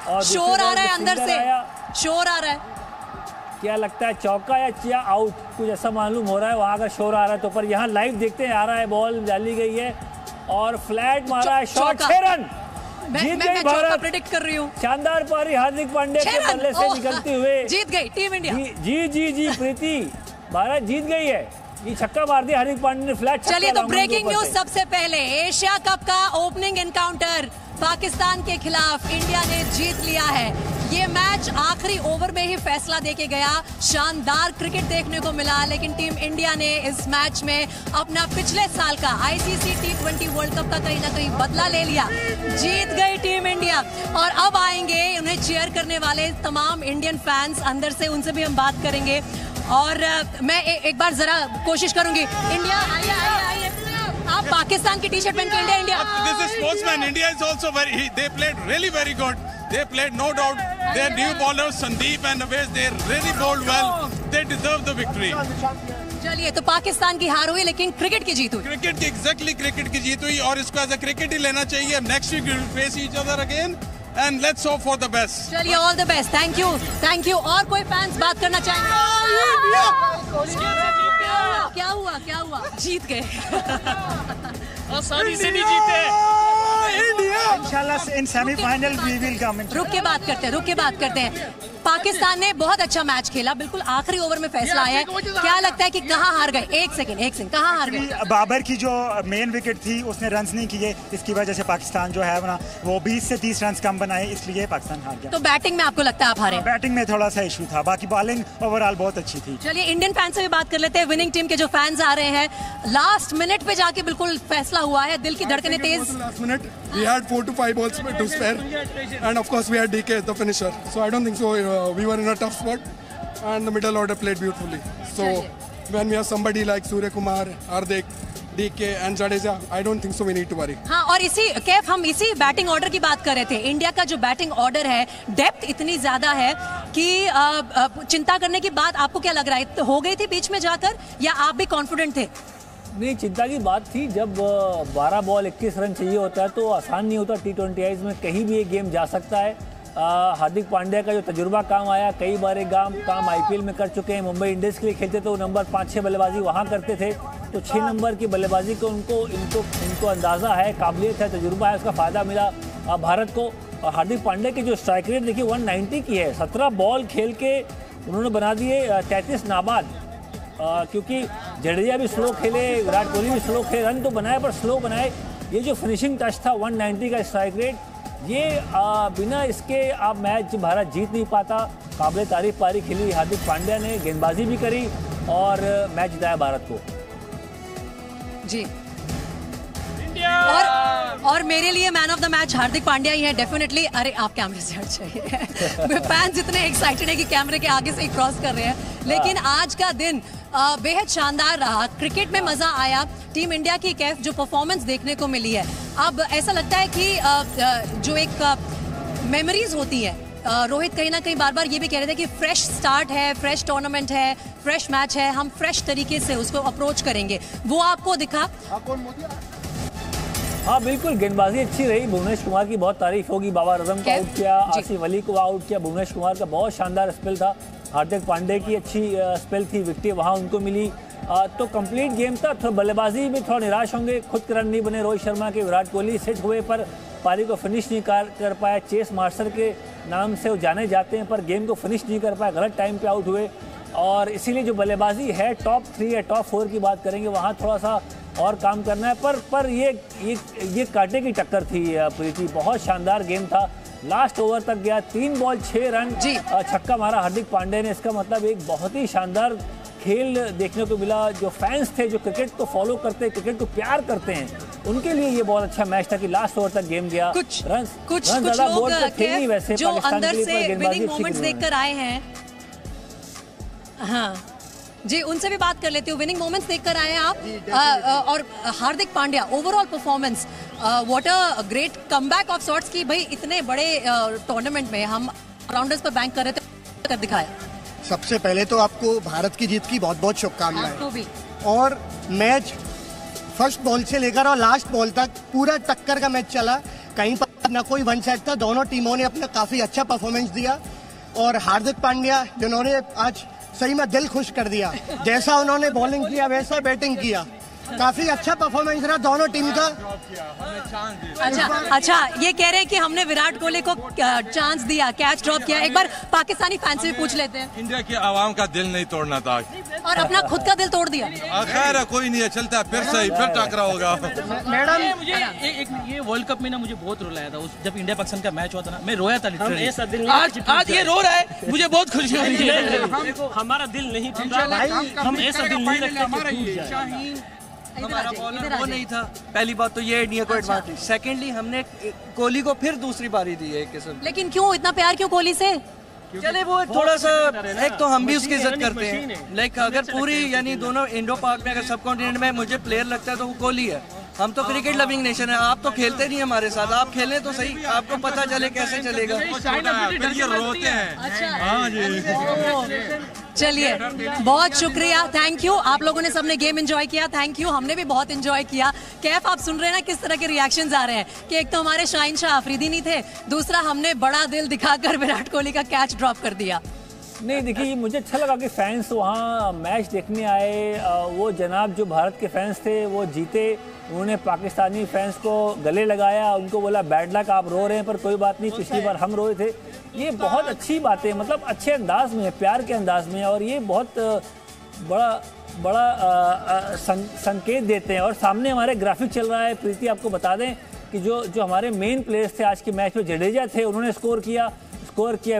और शोर आ रहा है अंदर से, शोर आ रहा है। क्या लगता है चौका या आउट, कुछ ऐसा मालूम हो रहा है, वहां का शोर आ रहा है। तो पर यहाँ लाइव देखते हैं, आ रहा है, बॉल डाली गई है और फ्लैट मारा है, शॉट, 6 रन जीत गई भारत। प्रेडिक्ट कर रही हूँ, शानदार पारी हार्दिक पांड्या के बल्ले से निकलते हुए जीत गई टीम इंडिया। जी प्रीति, भारत जीत गई है। ये छक्का मार दिया हार्दिक पांड्या ने, फ्लैट। चलिए तो ब्रेकिंग न्यूज सबसे पहले, एशिया कप का ओपनिंग एनकाउंटर पाकिस्तान के खिलाफ इंडिया ने जीत लिया है। ये मैच आखिरी ओवर में ही फैसला देके गया, शानदार क्रिकेट देखने को मिला, लेकिन टीम इंडिया ने इस मैच में अपना पिछले साल का ICC T20 वर्ल्ड कप का कहीं ना कहीं बदला ले लिया। जीत गई टीम इंडिया और अब आएंगे उन्हें चीयर करने वाले तमाम इंडियन फैंस अंदर से, उनसे भी हम बात करेंगे। और मैं एक बार जरा कोशिश करूंगी, इंडिया आइए, आप पाकिस्तान की टी-शर्ट पहन के India. This is sportsman. India is also they played really very good. They played no doubt. Their new bowlers Sandeep and Awais, they really bowled well. They deserve the victory. चलिए तो पाकिस्तान की हार हुई लेकिन cricket की जीत हुई। Cricket की exactly cricket की जीत हुई और इसको एज अ क्रिकेट ही लेना चाहिए। Next week we will face each other again and let's hope for the best. चलिए all the best, thank you. और कोई फैंस बात करना चाहेंगे? क्या हुआ? जीत गए। आसानी से नहीं जीते। इंशाल्लाह इन सेमीफाइनल वी विल कम। रुक के बात करते हैं। पाकिस्तान ने बहुत अच्छा मैच खेला, बिल्कुल आखिरी ओवर में फैसला आया है। क्या लगता है कि कहाँ हार गए? एक सेकंड, कहाँ हार गए? बाबर की जो मेन विकेट थी उसने रन्स नहीं किए, इसकी वजह से पाकिस्तान जो है ना वो 20 से 30 रन कम बनाए, इसलिए पाकिस्तान हार गया। तो बैटिंग में आपको लगता है आप हारे? बैटिंग में थोड़ा सा इशू था, बाकी बॉलिंग ओवरऑल बहुत अच्छी थी। चलिए इंडियन फैंस से भी बात कर लेते हैं। विनिंग टीम के जो फैंस आ रहे हैं, लास्ट मिनट पे जाके बिल्कुल फैसला हुआ है, दिल की धड़कनें तेज। Last minute, we had 4 to 5 balls to spare, and of course we had DK the finisher. So I don't think so. We were in a tough spot, and the middle order played beautifully. So when we have somebody like Surya Kumar, Hardik, DK and Jadeja, I don't think so we need to worry. हाँ, और हम इसी batting order की बात कर रहे थे। India का जो बैटिंग ऑर्डर है, डेप्थ इतनी ज्यादा है कि चिंता करने की बात आपको क्या लग रहा है? हो गई थी बीच में जाकर, या आप भी कॉन्फिडेंट थे? नहीं, चिंता की बात थी। जब 12 बॉल 21 रन चाहिए होता है तो आसान नहीं होता। T20 में कहीं भी एक गेम जा सकता है। हार्दिक पांड्या का जो तजुर्बा काम आया, कई बार एक काम IPL में कर चुके हैं। मुंबई इंडियंस के लिए खेलते तो नंबर 5-6 बल्लेबाजी वहाँ करते थे, तो 6 नंबर की बल्लेबाजी को इनको अंदाज़ा है, काबिलियत है, तजुर्बा है, उसका फ़ायदा मिला भारत को। और हार्दिक पांड्या की जो स्ट्राइक रेट देखिए 190 की है। 17 बॉल खेल के उन्होंने बना दिए 33 नाबाद, क्योंकि जडेजा भी स्लो खेले, विराट कोहली भी स्लो खेले, रन तो बनाए पर स्लो बनाए। ये जो फिनिशिंग टच था 190 का स्ट्राइक रेट, ये बिना इसके आप मैच भारत जीत नहीं पाता। काबिल तारीफ पारी खेली हार्दिक पांड्या ने, गेंदबाजी भी करी और मैच जिताया भारत को। जी और मेरे लिए man of the match Hardik Pandya ही है डेफिनेटली। अरे आप कैमरे से हट जाइए। फैंस इतने एक्साइटेड है कि कैमरे के आगे से ही क्रॉस कर रहे हैं। लेकिन आज का दिन बेहद शानदार रहा, क्रिकेट में मजा आया। टीम इंडिया की कैफ जो परफॉर्मेंस देखने को मिली है, अब ऐसा लगता है कि जो एक मेमोरीज होती है, रोहित कहीं ना कहीं बार बार ये भी कह रहे थे कि फ्रेश स्टार्ट है, फ्रेश टूर्नामेंट है, फ्रेश मैच है, हम फ्रेश तरीके से उसको अप्रोच करेंगे। वो आपको दिखा? हाँ बिल्कुल, गेंदबाजी अच्छी रही। भुवनेश कुमार की बहुत तारीफ होगी। बाबर आजम को आउट किया, आसिफ अली को आउट किया। भुवनेश कुमार का बहुत शानदार स्पेल था। हार्दिक पांड्या की अच्छी स्पेल थी, विकेट वहाँ उनको मिली। तो कंप्लीट गेम था। थोड़ा बल्लेबाजी में थोड़ा निराश होंगे, खुद के रन नहीं बने रोहित शर्मा के। विराट कोहली सेट हुए पर पारी को फिनिश नहीं कर पाए। चेस मास्टर के नाम से वो जाने जाते हैं, पर गेम को फिनिश नहीं कर पाए, गलत टाइम पे आउट हुए। और इसीलिए जो बल्लेबाजी है टॉप 3 या टॉप 4 की बात करेंगे, वहाँ थोड़ा सा और काम करना है। पर ये कांटे की टक्कर थी प्रीति, बहुत शानदार गेम था। लास्ट ओवर तक गया, 3 बॉल 6 रन छक्का मारा हार्दिक पांड्या ने। इसका मतलब एक बहुत ही शानदार खेल देखने को मिला। जो फैंस थे, जो क्रिकेट को फॉलो करते हैं, क्रिकेट को प्यार करते हैं, उनके लिए ये बहुत अच्छा मैच था कि लास्ट ओवर तक गेम गया। कुछ लोग वैसे जो अंदर से विनिंग मोमेंट्स देखकर आए हैं, हाँ जी, उनसे भी बात कर लेती हूँ। विनिंग मोमेंट्स देखकर आए हैं आप, और Hardik Pandya overall performance, what a great comeback of sorts की। भाई इतने बड़े टूर्नामेंट में हम राउंडर्स पर बैंक कर रहे थे, कर दिखाया। सबसे पहले तो आपको भारत की जीत की बहुत बहुत शुभकामनाएं। और मैच फर्स्ट बॉल से लेकर और लास्ट बॉल तक पूरा टक्कर का मैच चला। कहीं पर ना कोई वन साइड था, दोनों टीमों ने अपना काफी अच्छा परफॉर्मेंस दिया और हार्दिक पांड्या जिन्होंने आज सही में दिल खुश कर दिया, जैसा उन्होंने बॉलिंग किया वैसा बैटिंग किया, काफी अच्छा परफॉर्मेंस रहा दोनों टीम का। अच्छा, ये कह रहे हैं कि हमने विराट कोहली को चांस दिया, कैच ड्रॉप किया। एक बार पाकिस्तानी फैंस से भी पूछ लेते हैं। इंडिया की आवाम का दिल नहीं तोड़ना था और अपना खुद का दिल तोड़ दिया। खैर कोई नहीं है, चलता है, फिर सही, फिर टकरा होगा। मैडम मुझे ये वर्ल्ड कप में ना मुझे बहुत रुलाया था, जब इंडिया पाकिस्तान का मैच हुआ था ना, मैं रोया था लिटरली। आज ये रो रहा है, मुझे बहुत खुशी हो रही है। हमारा दिल नहीं टूटा, हम ऐसा दिल नहीं रखते। हमारा बॉलर वो नहीं था। पहली बात तो ये इंडिया को एडवांटेज, सेकेंडली हमने कोहली को फिर दूसरी बारी दी है एक किस्म। लेकिन क्यों इतना प्यार क्यों कोहली से? चले वो थोड़ा सा, एक तो हम भी उसकी इज्जत करते हैं, लाइक अगर पूरी यानी दोनों इंडो पाक में अगर सब कॉन्टिनेंट में मुझे प्लेयर लगता है तो वो कोहली है। हम तो क्रिकेट लविंग नेशन है, आप तो खेलते नहीं हमारे साथ, आप खेलें तो सही, आपको पता चले कैसे चलेगा। रोते हैं। हाँ जी, चलिए बहुत शुक्रिया, थैंक यू। आप लोगों ने सबने गेम एंजॉय किया, थैंक यू, हमने भी बहुत एंजॉय किया। कैफ आप सुन रहे हैं ना किस तरह के रिएक्शंस आ रहे हैं कि एक तो हमारे शाहीन शाह अफरीदी नहीं थे, दूसरा हमने बड़ा दिल दिखाकर विराट कोहली का कैच ड्रॉप कर दिया। नहीं देखिए, मुझे अच्छा लगा कि फैंस वहाँ मैच देखने आए। वो जनाब जो भारत के फैंस थे वो जीते, उन्होंने पाकिस्तानी फैंस को गले लगाया, उनको बोला बैड लक, आप रो रहे हैं पर कोई बात नहीं, पिछली बार हम रोए थे। ये बहुत अच्छी बात है, मतलब अच्छे अंदाज में, प्यार के अंदाज में, और ये बहुत बड़ा संकेत देते हैं। और सामने हमारे ग्राफिक चल रहा है, प्रीति आपको बता दें कि जो हमारे मेन प्लेयर्स थे आज के मैच में, जडेजा थे, उन्होंने स्कोर किया,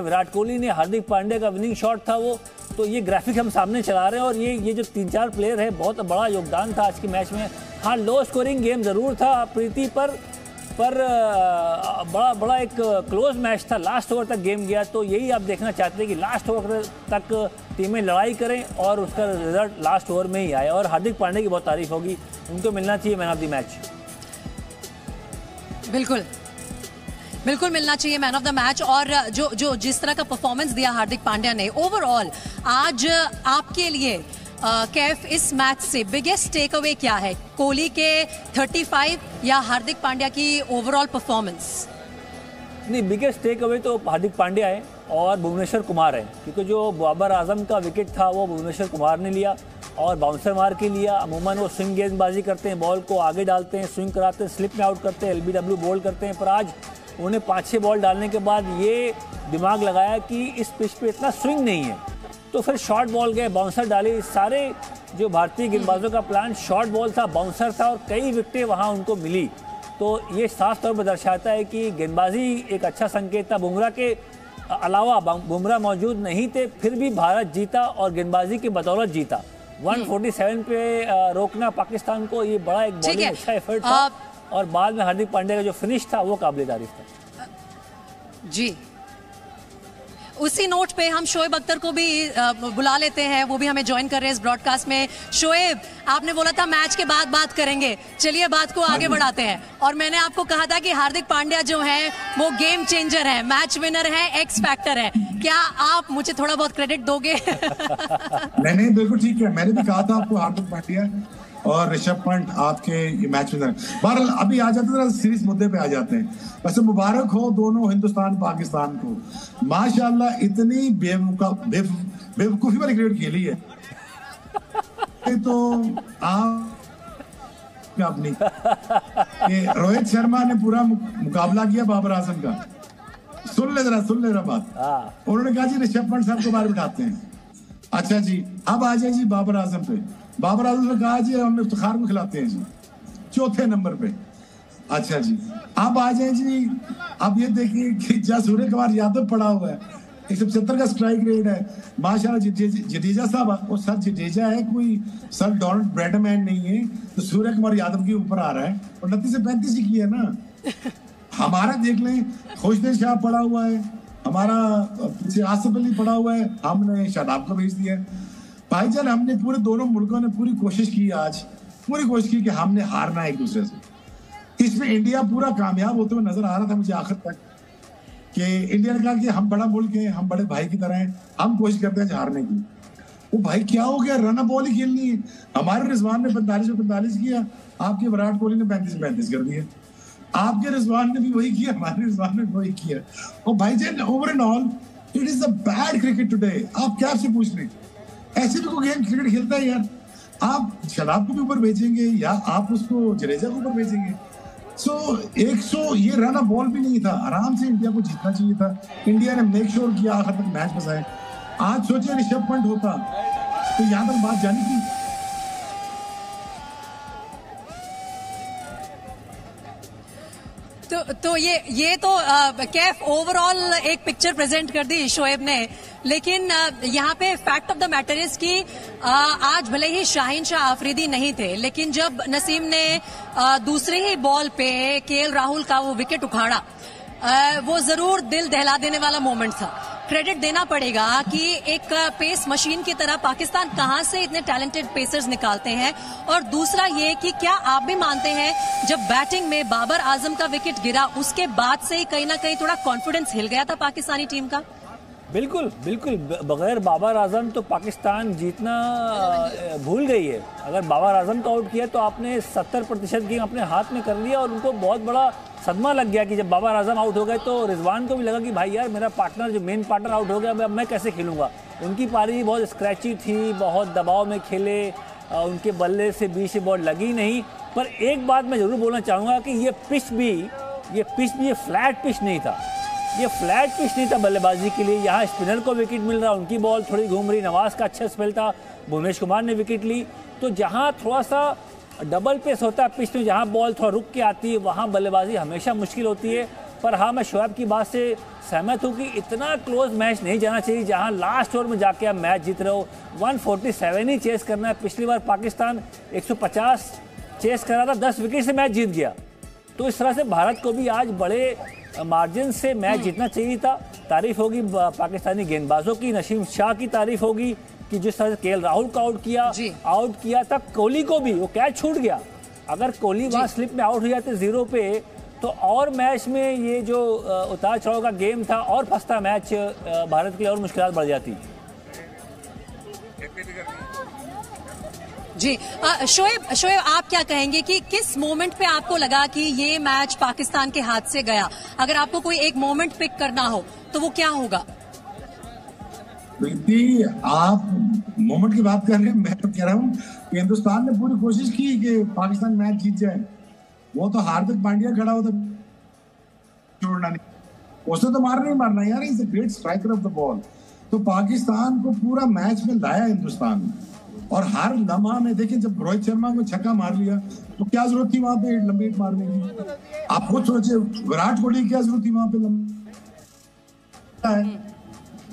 विराट कोहली ने, हार्दिक पांड्या का विनिंग शॉट था वो। तो ये ग्राफिक हम सामने चला रहे हैं, और ये जो 3-4 प्लेयर है, बहुत बड़ा योगदान था आज के मैच में। हाँ, लो स्कोरिंग गेम ज़रूर था प्रीति, पर बड़ा एक क्लोज मैच था, लास्ट ओवर तक गेम गया। तो यही आप देखना चाहते हैं कि लास्ट ओवर तक टीमें लड़ाई करें और उसका रिजल्ट लास्ट ओवर में ही आए। और हार्दिक पांड्या की बहुत तारीफ होगी, उनको मिलना चाहिए मैन ऑफ द मैच। बिल्कुल मिलना चाहिए मैन ऑफ द मैच। और जो जिस तरह का परफॉर्मेंस दिया हार्दिक पांड्या ने ओवरऑल आज, आपके लिए कैफ इस मैच से बिगेस्ट टेक अवे क्या है? कोहली के 35 या हार्दिक पांड्या की ओवरऑल परफॉर्मेंस? नहीं, बिगेस्ट टेक अवे तो हार्दिक पांड्या है और भुवनेश्वर कुमार है, क्योंकि जो बाबर आजम का विकेट था वो भुवनेश्वर कुमार ने लिया और बाउंसर मार के लिया। अमूमन वो स्विंग गेंदबाजी करते हैं, बॉल को आगे डालते हैं, स्विंग कराते हैं, स्लिप में आउट करते हैं, LBW बॉल करते हैं। पर आज उन्हें 5-6 बॉल डालने के बाद ये दिमाग लगाया कि इस पिच पे इतना स्विंग नहीं है, तो फिर शॉर्ट बॉल गए, बाउंसर डाले। सारे जो भारतीय गेंदबाजों का प्लान शॉर्ट बॉल था, बाउंसर था, और कई विकेटें वहाँ उनको मिली। तो ये साफ तौर पर दर्शाता है कि गेंदबाजी एक अच्छा संकेत था। बुमराह के अलावा बुमराह मौजूद नहीं थे, फिर भी भारत जीता और गेंदबाजी की बदौलत जीता। 147 पे रोकना पाकिस्तान को, ये बड़ा एक बॉलिंग अच्छा एफर्ट था। और बाद में हार्दिक पांड्या का जो फिनिश था वो काबिल तारीफ था। जी, उसी नोट पे हम शोएब अख्तर को भी बुला लेते हैं, वो भी हमें ज्वाइन कर रहे हैं इस ब्रॉडकास्ट में। शोएब, आपने बोला था मैच के बाद बात करेंगे, चलिए बात को आगे बढ़ाते हैं। और मैंने आपको कहा था कि हार्दिक पांड्या जो है वो गेम चेंजर है, मैच विनर है, एक्स फैक्टर है। क्या आप मुझे थोड़ा बहुत क्रेडिट दोगे? नहीं, बिल्कुल ठीक है। मैंने भी कहा था आपको हार्दिक पांड्या और ऋषभ पंत आपके ये मैच विनर। बहरहाल अभी आ जाते हैं सीरीज मुद्दे पे आ जाते हैं। वैसे मुबारक हो दोनों हिंदुस्तान पाकिस्तान को, माशाल्लाह इतनी बेवकूफी वाली क्रिकेट खेली है। तो आप अपनी रोहित शर्मा ने पूरा मुकाबला किया बाबर आजम का। सुन ले जरा बात। उन्होंने कहा जी ऋषभ पंत साहब को बाहर बिठाते हैं। अच्छा जी, अब आ जाए जी बाबर आजम पे। बाबर आजम ने कहा जी हम इफ्तिखार को खिलाते हैं जी 4थे नंबर पे। अच्छा जी, अब आ जाए जी, अब ये देखिए कि जहाँ सूर्य कुमार यादव पड़ा हुआ है, 175 का स्ट्राइक रेट है माशाल्लाह। जडेजा साहब, वो सर जडेजा है, कोई सर डोनाल्ड ब्रैडमैन नहीं है, तो सूर्य कुमार यादव के ऊपर आ रहा है। और 29 से 35 ही किया ना। हमारा देख लें, खुशदिल शाह पड़ा हुआ है, हमारा पीछे आसिफ अली पड़ा हुआ है, हमने शादाब को भेज दिया। भाईजान, हमने पूरे दोनों मुल्कों ने पूरी कोशिश की, आज पूरी कोशिश की कि हमने हारना है एक दूसरे से। इसमें इंडिया पूरा कामयाब होते हुए नजर आ रहा था मुझे आखिर तक, कि इंडिया ने कहा कि हम बड़ा मुल्क है, हम बड़े भाई की तरह हैं, हम कोशिश करते हैं हारने की। वो भाई क्या हो गया, रन बॉल ही खेलनी है। हमारे रिजवान ने 45 किया, आपके विराट कोहली ने 35 कर दिया। आपके रिजवान ने भी वही किया, हमारे रिजवान ने भी वही किया। और भाईजान over and all it is a bad cricket today. आप क्या से पूछ रहे हैं? ऐसे भी कोई गेम क्रिकेट खेलता है यार? आप शराब को भी ऊपर भेजेंगे या आप उसको जडेजा को ऊपर भेजेंगे? सो 100 ये रन बॉल भी नहीं था, आराम से इंडिया को जीतना चाहिए था। इंडिया ने मेक श्योर किया आखिर तक मैच बचाए। आज सोचिए ऋषभ पंत होता तो यहाँ तक बात जानी थी। तो ये तो कैफ ओवरऑल एक पिक्चर प्रेजेंट कर दी शोएब ने, लेकिन यहाँ पे fact of the matter is कि आज भले ही शाहीन शाह आफरीदी नहीं थे, लेकिन जब नसीम ने दूसरे ही बॉल पे केएल राहुल का वो विकेट उखाड़ा, वो जरूर दिल दहला देने वाला मोमेंट था। क्रेडिट देना पड़ेगा कि एक पेस मशीन की तरह पाकिस्तान कहां से इतने टैलेंटेड पेसर्स निकालते हैं। और दूसरा ये कि क्या आप भी मानते हैं जब बैटिंग में बाबर आजम का विकेट गिरा उसके बाद से ही कहीं ना कहीं थोड़ा कॉन्फिडेंस हिल गया था पाकिस्तानी टीम का? बिल्कुल बिल्कुल, बगैर बाबर आजम तो पाकिस्तान जीतना भूल गई है। अगर बाबर आजम को आउट किया तो आपने 70% गेम अपने हाथ में कर लिया और उनको बहुत बड़ा सदमा लग गया कि जब बाबर आजम आउट हो गए तो रिजवान को भी लगा कि भाई यार मेरा पार्टनर जो मेन पार्टनर आउट हो गया, अब मैं कैसे खेलूंगा। उनकी पारी बहुत स्क्रैची थी, बहुत दबाव में खेले, उनके बल्ले से 20 बॉल लगी नहीं। पर एक बात मैं जरूर बोलना चाहूँगा कि ये पिच भी फ्लैट पिच नहीं था, ये फ्लैट पिच नहीं था बल्लेबाजी के लिए। यहाँ स्पिनर को विकेट मिल रहा, उनकी बॉल थोड़ी घूम रही, नवाज का अच्छा स्पेल था, भुवनेश कुमार ने विकेट ली। तो जहाँ थोड़ा सा डबल पेस होता है पिच में, जहाँ बॉल थोड़ा रुक के आती है, वहाँ बल्लेबाजी हमेशा मुश्किल होती है। पर हाँ, मैं शोएब की बात से सहमत हूँ कि इतना क्लोज मैच नहीं जाना चाहिए जहाँ लास्ट ओवर में जाके आप मैच जीत रहे हो। 147 ही चेस करना है। पिछली बार पाकिस्तान 150 चेस करा था, 10 विकेट से मैच जीत गया। तो इस तरह से भारत को भी आज बड़े मार्जिन से मैच जीतना चाहिए था। तारीफ होगी पाकिस्तानी गेंदबाजों की, नसीम शाह की तारीफ होगी कि जिस तरह से केएल राहुल को आउट किया था। कोहली को भी वो कैच छूट गया, अगर कोहली वहाँ स्लिप में आउट हो जाते 0 पे तो और मैच में ये जो उतार चढ़ाव का गेम था और फंसता मैच, भारत के लिए और मुश्किलात बढ़ जाती। जी शोएब आप क्या कहेंगे कि किस मोमेंट पे आपको लगा कि ये मैच पाकिस्तान के हाथ से गया? अगर आपको कोई एक मोमेंट पिक करना हो तो वो क्या होगा? प्रीति, आप मोमेंट की बात कर रहे हैं, मैं तो कह रहा हूँ कि हिंदुस्तान ने पूरी कोशिश की कि पाकिस्तान मैच जीत जाए। वो तो हार्दिक पांड्या खड़ा होता, छोड़ना नहीं, उसने तो मारना ही मारना यार, is a great striker of the ball. तो पाकिस्तान को पूरा मैच में लाया हिंदुस्तान। और हर लम्हा में देखिए, जब रोहित शर्मा को छक्का मार लिया तो क्या जरूरत थी वहां पे लंबी हिट मारने की? आप खुद सोचिए, विराट कोहली की क्या जरूरत थी वहां पे लंबी?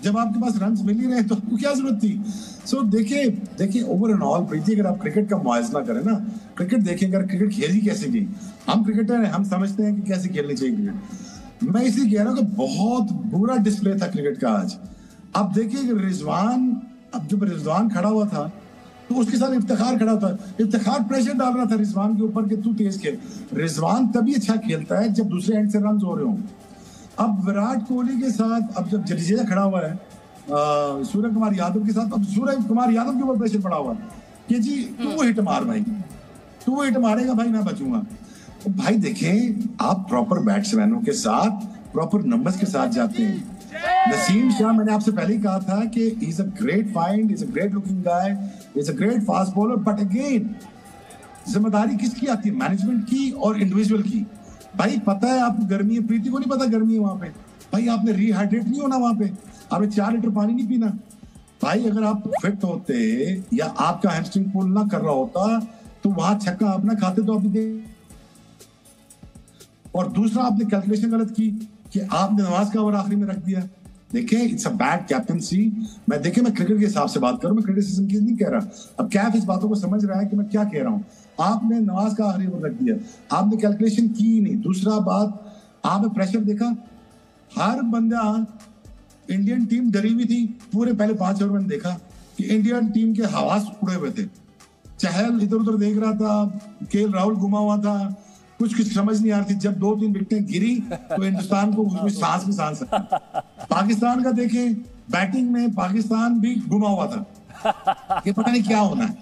जब आपके पास रन मिल ही रहे तो आपको क्या जरूरत थी? सो देखिए ओवर एंड ऑल प्रीति, अगर आप क्रिकेट का मुआवजा करें ना, क्रिकेट देखें, अगर क्रिकेट खेली कैसे गई, हम क्रिकेटर हैं, हम समझते हैं कि कैसे खेलनी चाहिए क्रिकेट। मैं इसलिए कह रहा हूँ कि बहुत बुरा डिस्प्ले था क्रिकेट का आज। अब देखिए रिजवान, अब जब रिजवान खड़ा हुआ था तो उसके साथ इफ्तिखार खड़ा था। इफ्तिखार प्रेशर डाल रहा था रिजवान के ऊपर कि तू तेज खेल। रिजवान तभी अच्छा खेलता है जब दूसरे एंड से रन हो रहे हों। अब विराट कोहली के साथ, अब जब जडेजा खड़ा हुआ है सूर्य कुमार यादव के साथ, अब सूर्य कुमार यादव के ऊपर प्रेशर पड़ा हुआ है कि जी तू हिट मार भाई, तू हिट मारेगा भाई, मैं बचूंगा। तो भाई देखें, आप प्रॉपर बैट्समैनों के साथ, प्रॉपर नंबर्स के साथ जाते हैं। नसीम शाह, मैंने आपसे पहले ही कहा था कि he is a great find, is a great looking guy, is a great fast bowler, but again जिम्मेदारी किसकी आती है? मैनेजमेंट की और इंडिविजुअल की। भाई पता है आपको गर्मी है, प्रीति को नहीं पता गर्मी है वहां पे, भाई आपने रिहाइड्रेट नहीं होना वहां पे, आपने 4 लीटर पानी नहीं पीना। भाई अगर आप फिट होते या आपका हैमस्ट्रिंग पुल ना कर रहा होता तो वहां छक्का आप ना खाते तो आप। और दूसरा, आपने कैलकुलेशन गलत की कि आपने नवाज का ओवर आखिरी में रख दिया। देखिए इट्स अ बैड कैप्टनसी। मैं क्रिकेट के हिसाब से बात करूं, मैं क्रिटिसिज्म की नहीं कह रहा। अब कैफ इस बातों को समझ रहा है कि मैं क्या कह रहा हूं। आपने नवाज का आखिरी ओवर रख दिया, आपने कैलकुलेशन की नहीं। दूसरा बात, आपने प्रेशर देखा, हर बंदा, इंडियन टीम डरी हुई थी पूरे पहले 5 ओवर में। देखा कि इंडियन टीम के हवास उड़े हुए थे, चहल इधर उधर देख रहा था, केएल राहुल घुमा हुआ था, कुछ समझ नहीं आ रही थी। जब 2-3 विकेटें गिरी तो हिंदुस्तान को सांस में सांस है। पाकिस्तान का देखें, बैटिंग में पाकिस्तान भी घुमा हुआ था कि पता नहीं क्या होना है।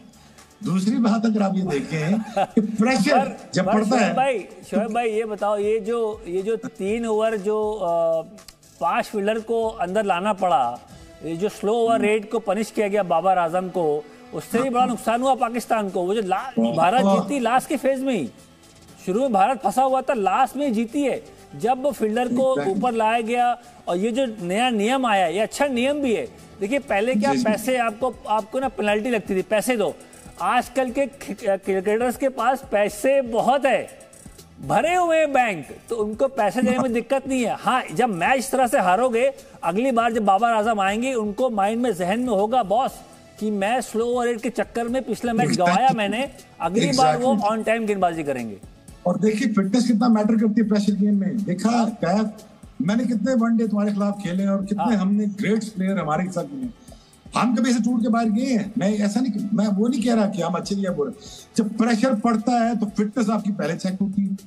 दूसरी बात अगर आप ये देखें कि प्रेशर जब पड़ता है। शोएब भाई ये बताओ, ये जो 3 ओवर जो 5 फील्डर को अंदर लाना पड़ा, ये जो स्लो ओवर रेट को पनिश किया गया बाबर आजम को, उससे भी बड़ा नुकसान हुआ पाकिस्तान को। वो जो भारत जीती लास्ट के फेज में ही, शुरू में भारत फंसा हुआ था, लास्ट में जीती है जब फील्डर को ऊपर लाया गया। और ये जो नया नियम आया, ये अच्छा नियम भी है। देखिए पहले क्या पैसे आपको ना पेनल्टी लगती थी, पैसे दो। आजकल के क्रिकेटर्स के पास पैसे बहुत है, भरे हुए बैंक, तो उनको पैसे देने में दिक्कत नहीं है। हाँ, जब मैच इस तरह से हारोगे, अगली बार जब बाबर आजम आएंगे, उनको माइंड में, जहन में होगा बॉस कि मैं स्लो ओवर रेट के चक्कर में पिछला मैच गवाया मैंने, अगली बार वो ऑन टाइम गेंदबाजी करेंगे। और देखिए फिटनेस कितना मैटर करती है प्रेशर गेम में। देखा कैफ, मैंने कितने वनडे तुम्हारे खिलाफ खेले और कितने हमने ग्रेट प्लेयर हमारे साथ मिले। हम कभी ऐसे टूट के बाहर गए हैं? मैं ऐसा नहीं, मैं वो नहीं कह रहा कि हम अच्छे या बुरे। जब प्रेशर पड़ता है तो फिटनेस आपकी पहले चेक होती है,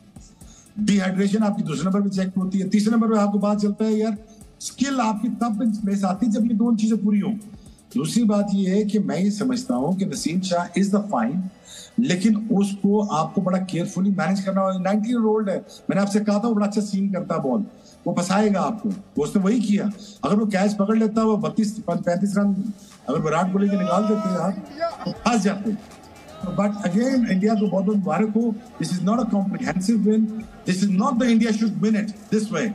डिहाइड्रेशन आपकी दूसरे नंबर पे चेक होती है, तीसरे नंबर पे आपको बात चलता है यार स्किल आपकी तब प्लेस आती है जब ये दोनों चीजें पूरी हों। दूसरी बात ये है कि मैं ये समझता हूं कि Naseem Shah is the fine, लेकिन उसको आपको बड़ा केयरफुली मैनेज करना होगा। 90 ईयर ओल्ड है, मैंने आपसे कहा था वो बड़ा अच्छा सीन करता बॉल, वो फंसाएगा आपको, वो उसने वही किया। अगर वो कैच पकड़ लेता, वो 32-35 रन अगर विराट कोहली के निकाल देते यार तो फंस जाते। बट अगेन इंडिया को बहुत बहुत मुबारक हो। This is not a comprehensive win, this is not the India should win it this way.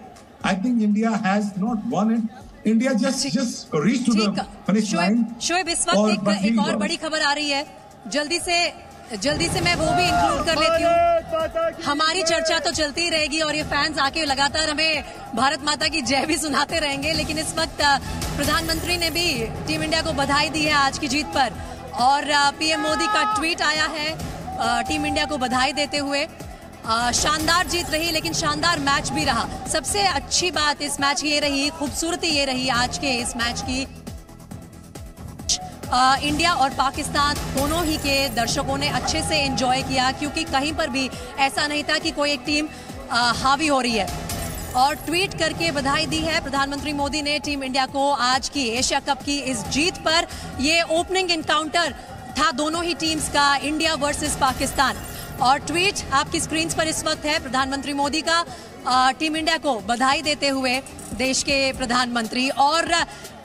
I think India has not won it, India just reach to the finish line. Shoaib, इस वक्त एक और बड़ी खबर आ रही है, जल्दी से मैं वो भी इंक्लूड कर लेती हूँ। हमारी चर्चा तो चलती ही रहेगी और ये फैंस आके लगातार हमें भारत माता की जय भी सुनाते रहेंगे, लेकिन इस वक्त प्रधानमंत्री ने भी टीम इंडिया को बधाई दी है आज की जीत पर, और पीएम मोदी का ट्वीट आया है टीम इंडिया को बधाई देते हुए। शानदार जीत रही, लेकिन शानदार मैच भी रहा। सबसे अच्छी बात इस मैच की ये रही, खूबसूरती ये रही आज के इस मैच की, इंडिया और पाकिस्तान दोनों ही के दर्शकों ने अच्छे से एंजॉय किया, क्योंकि कहीं पर भी ऐसा नहीं था कि कोई एक टीम हावी हो रही है। और ट्वीट करके बधाई दी है प्रधानमंत्री मोदी ने टीम इंडिया को आज की एशिया कप की इस जीत पर। ये ओपनिंग एनकाउंटर था दोनों ही टीम्स का, इंडिया वर्सेस पाकिस्तान। और ट्वीट आपकी स्क्रीन पर इस वक्त है प्रधानमंत्री मोदी का, टीम इंडिया को बधाई देते हुए देश के प्रधानमंत्री। और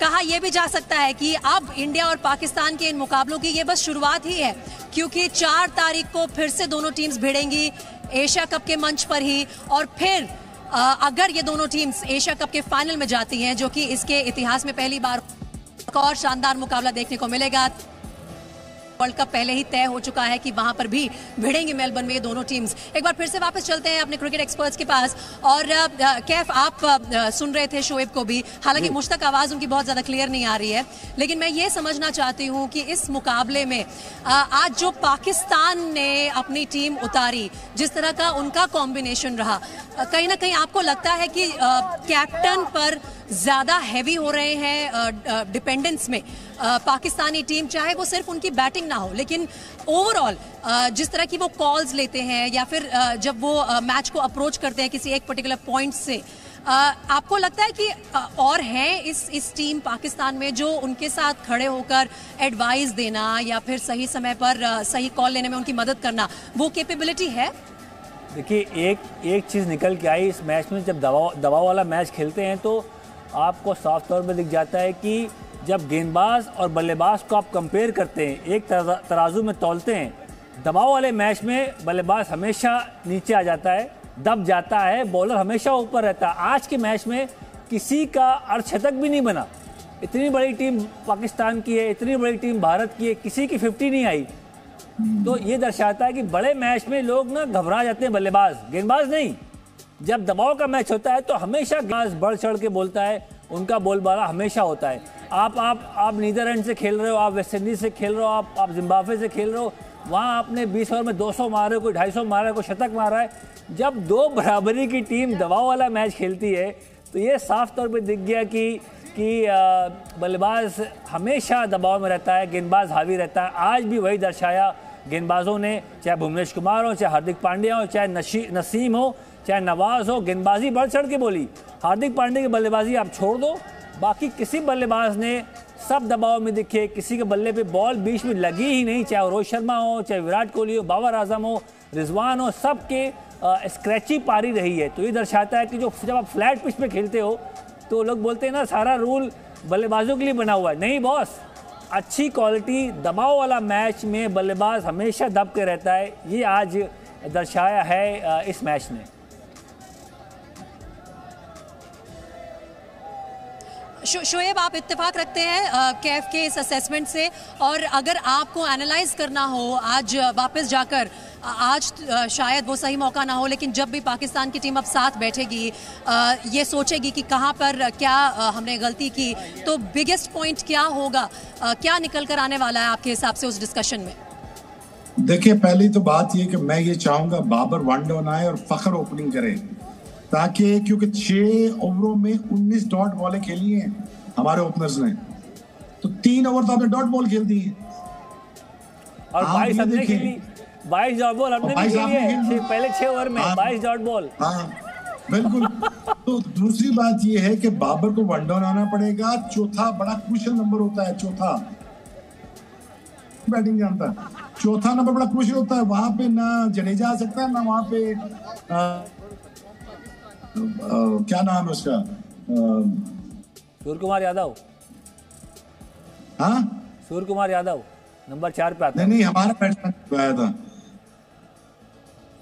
कहा यह भी जा सकता है कि अब इंडिया और पाकिस्तान के इन मुकाबलों की ये बस शुरुआत ही है, क्योंकि 4 तारीख को फिर से दोनों टीम्स भिड़ेंगी एशिया कप के मंच पर ही। और फिर अगर ये दोनों टीम्स एशिया कप के फाइनल में जाती हैं, जो कि इसके इतिहास में पहली बार, एक और शानदार मुकाबला देखने को मिलेगा। वर्ल्ड कप पहले ही तय हो चुका है कि वहां पर भी भिड़ेंगे मेलबर्न में ये दोनों टीम्स। एक बार फिर से वापस चलते हैं अपने क्रिकेट एक्सपर्ट्स के पास। और कैफ, आप सुन रहे थे शोएब को भी, हालांकि मुझ तक आवाज उनकी बहुत ज्यादा क्लियर नहीं आ रही है, लेकिन मैं ये समझना चाहती हूं कि इस मुकाबले में आज जो पाकिस्तान ने अपनी टीम उतारी, जिस तरह का उनका कॉम्बिनेशन रहा, कहीं ना कहीं आपको लगता है कि कैप्टन पर ज्यादा हैवी हो रहे हैं डिपेंडेंस में पाकिस्तानी टीम, चाहे वो सिर्फ उनकी बैटिंग ना हो, लेकिन ओवरऑल जिस तरह की वो कॉल्स लेते हैं या फिर जब वो मैच को अप्रोच करते हैं किसी एक पर्टिकुलर पॉइंट से, आपको लगता है कि और हैं इस टीम पाकिस्तान में जो उनके साथ खड़े होकर एडवाइस देना या फिर सही समय पर सही कॉल लेने में उनकी मदद करना, वो कैपेबिलिटी है? देखिए एक चीज़ निकल के आई इस मैच में, जब दबाव वाला मैच खेलते हैं तो आपको साफ तौर पर दिख जाता है कि जब गेंदबाज और बल्लेबाज को आप कंपेयर करते हैं, एक तराजू में तौलते हैं, दबाव वाले मैच में बल्लेबाज हमेशा नीचे आ जाता है, दब जाता है, बॉलर हमेशा ऊपर रहता है। आज के मैच में किसी का अर्धशतक भी नहीं बना। इतनी बड़ी टीम पाकिस्तान की है, इतनी बड़ी टीम भारत की है, किसी की 50 नहीं आई। तो ये दर्शाता है कि बड़े मैच में लोग ना घबरा जाते हैं, बल्लेबाज, गेंदबाज नहीं। जब दबाव का मैच होता है तो हमेशा गेंदबाज बढ़ चढ़ के बोलता है, उनका बोलबाला हमेशा होता है। आप नीदरलैंड से खेल रहे हो, आप वेस्ट इंडीज से खेल रहे हो, आप जिम्बाब्वे से खेल रहे हो, वहाँ आपने 20 ओवर में 200 मारे, कोई 250 मारा है, कोई शतक मारा है। जब 2 बराबरी की टीम दबाव वाला मैच खेलती है तो ये साफ तौर पे दिख गया कि बल्लेबाज हमेशा दबाव में रहता है, गेंदबाज हावी रहता है। आज भी वही दर्शाया गेंदबाजों ने, चाहे भुवनेश कुमार हो, चाहे हार्दिक पांड्या हो, चाहे नसीम हो, चाहे नवाज हो, गेंदबाजी बढ़ चढ़ के बोली। हार्दिक पांड्या की बल्लेबाजी आप छोड़ दो, बाकी किसी बल्लेबाज ने सब दबाव में दिखे, किसी के बल्ले पे बॉल बीच में लगी ही नहीं, चाहे रोहित शर्मा हो, चाहे विराट कोहली हो, बाबर आजम हो, रिजवान हो, सबके स्क्रैची पारी रही है। तो ये दर्शाता है कि जब आप फ्लैट पिच पे खेलते हो तो लोग बोलते हैं ना सारा रूल बल्लेबाजों के लिए बना हुआ है। नहीं बॉस, अच्छी क्वालिटी दबाव वाला मैच में बल्लेबाज हमेशा दब के रहता है। ये आज दर्शाया है इस मैच ने। शोएब, आप इत्तेफाक रखते हैं कैफ के इस असेसमेंट से, और अगर आपको एनालाइज करना हो आज वापस जाकर, आज शायद वो सही मौका ना हो, लेकिन जब भी पाकिस्तान की टीम अब साथ बैठेगी, ये सोचेगी कि कहाँ पर क्या हमने गलती की, तो बिगेस्ट पॉइंट क्या होगा, क्या निकल कर आने वाला है आपके हिसाब से उस डिस्कशन में? देखिए, पहली तो बात ये कि मैं ये चाहूंगा बाबर वन डाउन आए और फखर ओपनिंग करे, ताकि क्योंकि 6 ओवरों में 19 डॉट बॉलें खेली हैं हमारे ओपनर्स ने, तो 3 ओवर तो आपने डॉट बॉल खेल दी है और 22 हमने खेली, 22 डॉट बॉल हमने भी खेली है पहले 6 ओवर में। 22 डॉट बॉल, हाँ बिल्कुल। तो दूसरी बात ये है कि बाबर को वन डाउन आना पड़ेगा। चौथा बड़ा क्रूशियल नंबर होता है, चौथा बैटिंग जानता है, चौथा नंबर बड़ा क्रूशियल होता है। वहां पे ना जडेजा आ सकता है, ना वहां पे क्या नाम है उसका, सूर्य कुमार यादव। हाँ, सूर्य कुमार यादव नंबर 4 पे आता है। नहीं, हमारा बैट्समैन आया था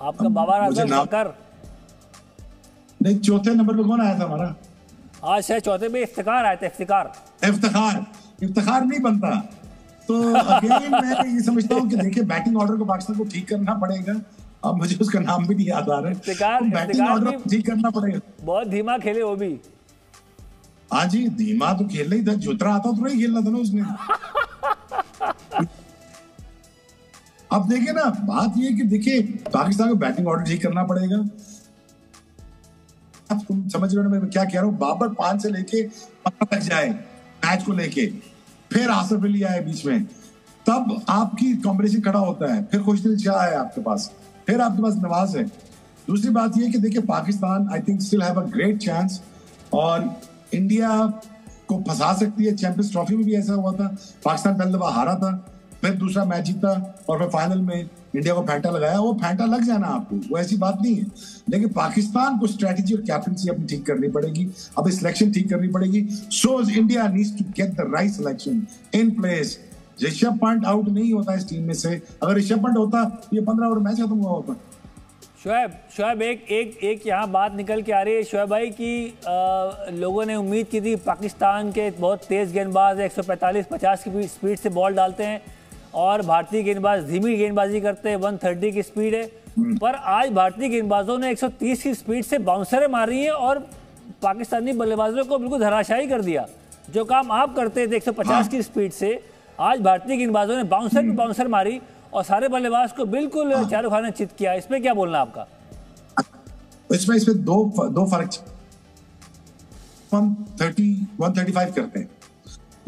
आपका, बाबर आजम फकर। नहीं, चौथे नंबर पे कौन आया था हमारा? आज शायद चौथे पे इफ्तिखार आया था। इफ्तिखार नहीं बनता। तो अगेन मैं ये समझता हूँ कि देखिए, बैटिंग ऑर्डर को पाकिस्तान को ठीक करना पड़ेगा। अब मुझे उसका नाम भी नहीं याद आ रहा है। बैटिंग ऑर्डर ठीक करना पड़ेगा। बहुत धीमा खेले वो भी। हाँ जी, धीमा तो खेलना ही था, जुतरा आता तो नहीं खेलना था ना उसने। अब देखिए ना, बात ये कि देखिए पाकिस्तान को बैटिंग ऑर्डर ठीक करना पड़ेगा। अब तुम समझ रहे हो मैं क्या कह रहा हूँ? बाबर 5 से लेके 15 तक जाए मैच को लेके, फिर आसिफ अली आए बीच में, तब आपकी कॉम्बिनेशन खड़ा होता है। फिर खुशदिल शाह है आपके पास, फिर आपके पास नवाज है। दूसरी बात यह कि देखिए, Pakistan I think still have a great chance, और इंडिया को फंसा सकती है। चैंपियंस ट्रॉफी में भी ऐसा हुआ था, पाकिस्तान पहले दफा हारा था, फिर दूसरा मैच जीता, और फिर फाइनल में इंडिया को फैंटा लगाया। वो फैंटा लग जाना आपको, वो ऐसी बात नहीं है। लेकिन पाकिस्तान को स्ट्रेटेजी और कैप्टनसी अपनी ठीक करनी पड़ेगी, अब सिलेक्शन ठीक करनी पड़ेगी। So India needs to get the right selection in place. Rishabh Pant out नहीं होता इस टीम में से। अगर ऋषभ पंत होता, ये 15 ओवर मैच खत्म हुआ होता। शोएब एक यहाँ बात निकल के आ रही है शोएब भाई कि लोगों ने उम्मीद की थी पाकिस्तान के बहुत तेज गेंदबाज 145-50 की स्पीड से बॉल डालते हैं, और भारतीय गेंदबाज धीमी गेंदबाजी करते हैं, 130 की स्पीड है। पर आज भारतीय गेंदबाजों ने 130 की स्पीड से बाउंसरें मारी हैं और पाकिस्तानी बल्लेबाजों को बिल्कुल धराशायी कर दिया। जो काम आप करते थे 150 की स्पीड से, आज भारतीय गेंदबाजों ने बाउंसर पे बाउंसर मारी और सारे बल्लेबाज को बिल्कुल चारों खाने चित किया। इसमें क्या बोलना आपका? इसमें दो फर्क, 135 करते हैं,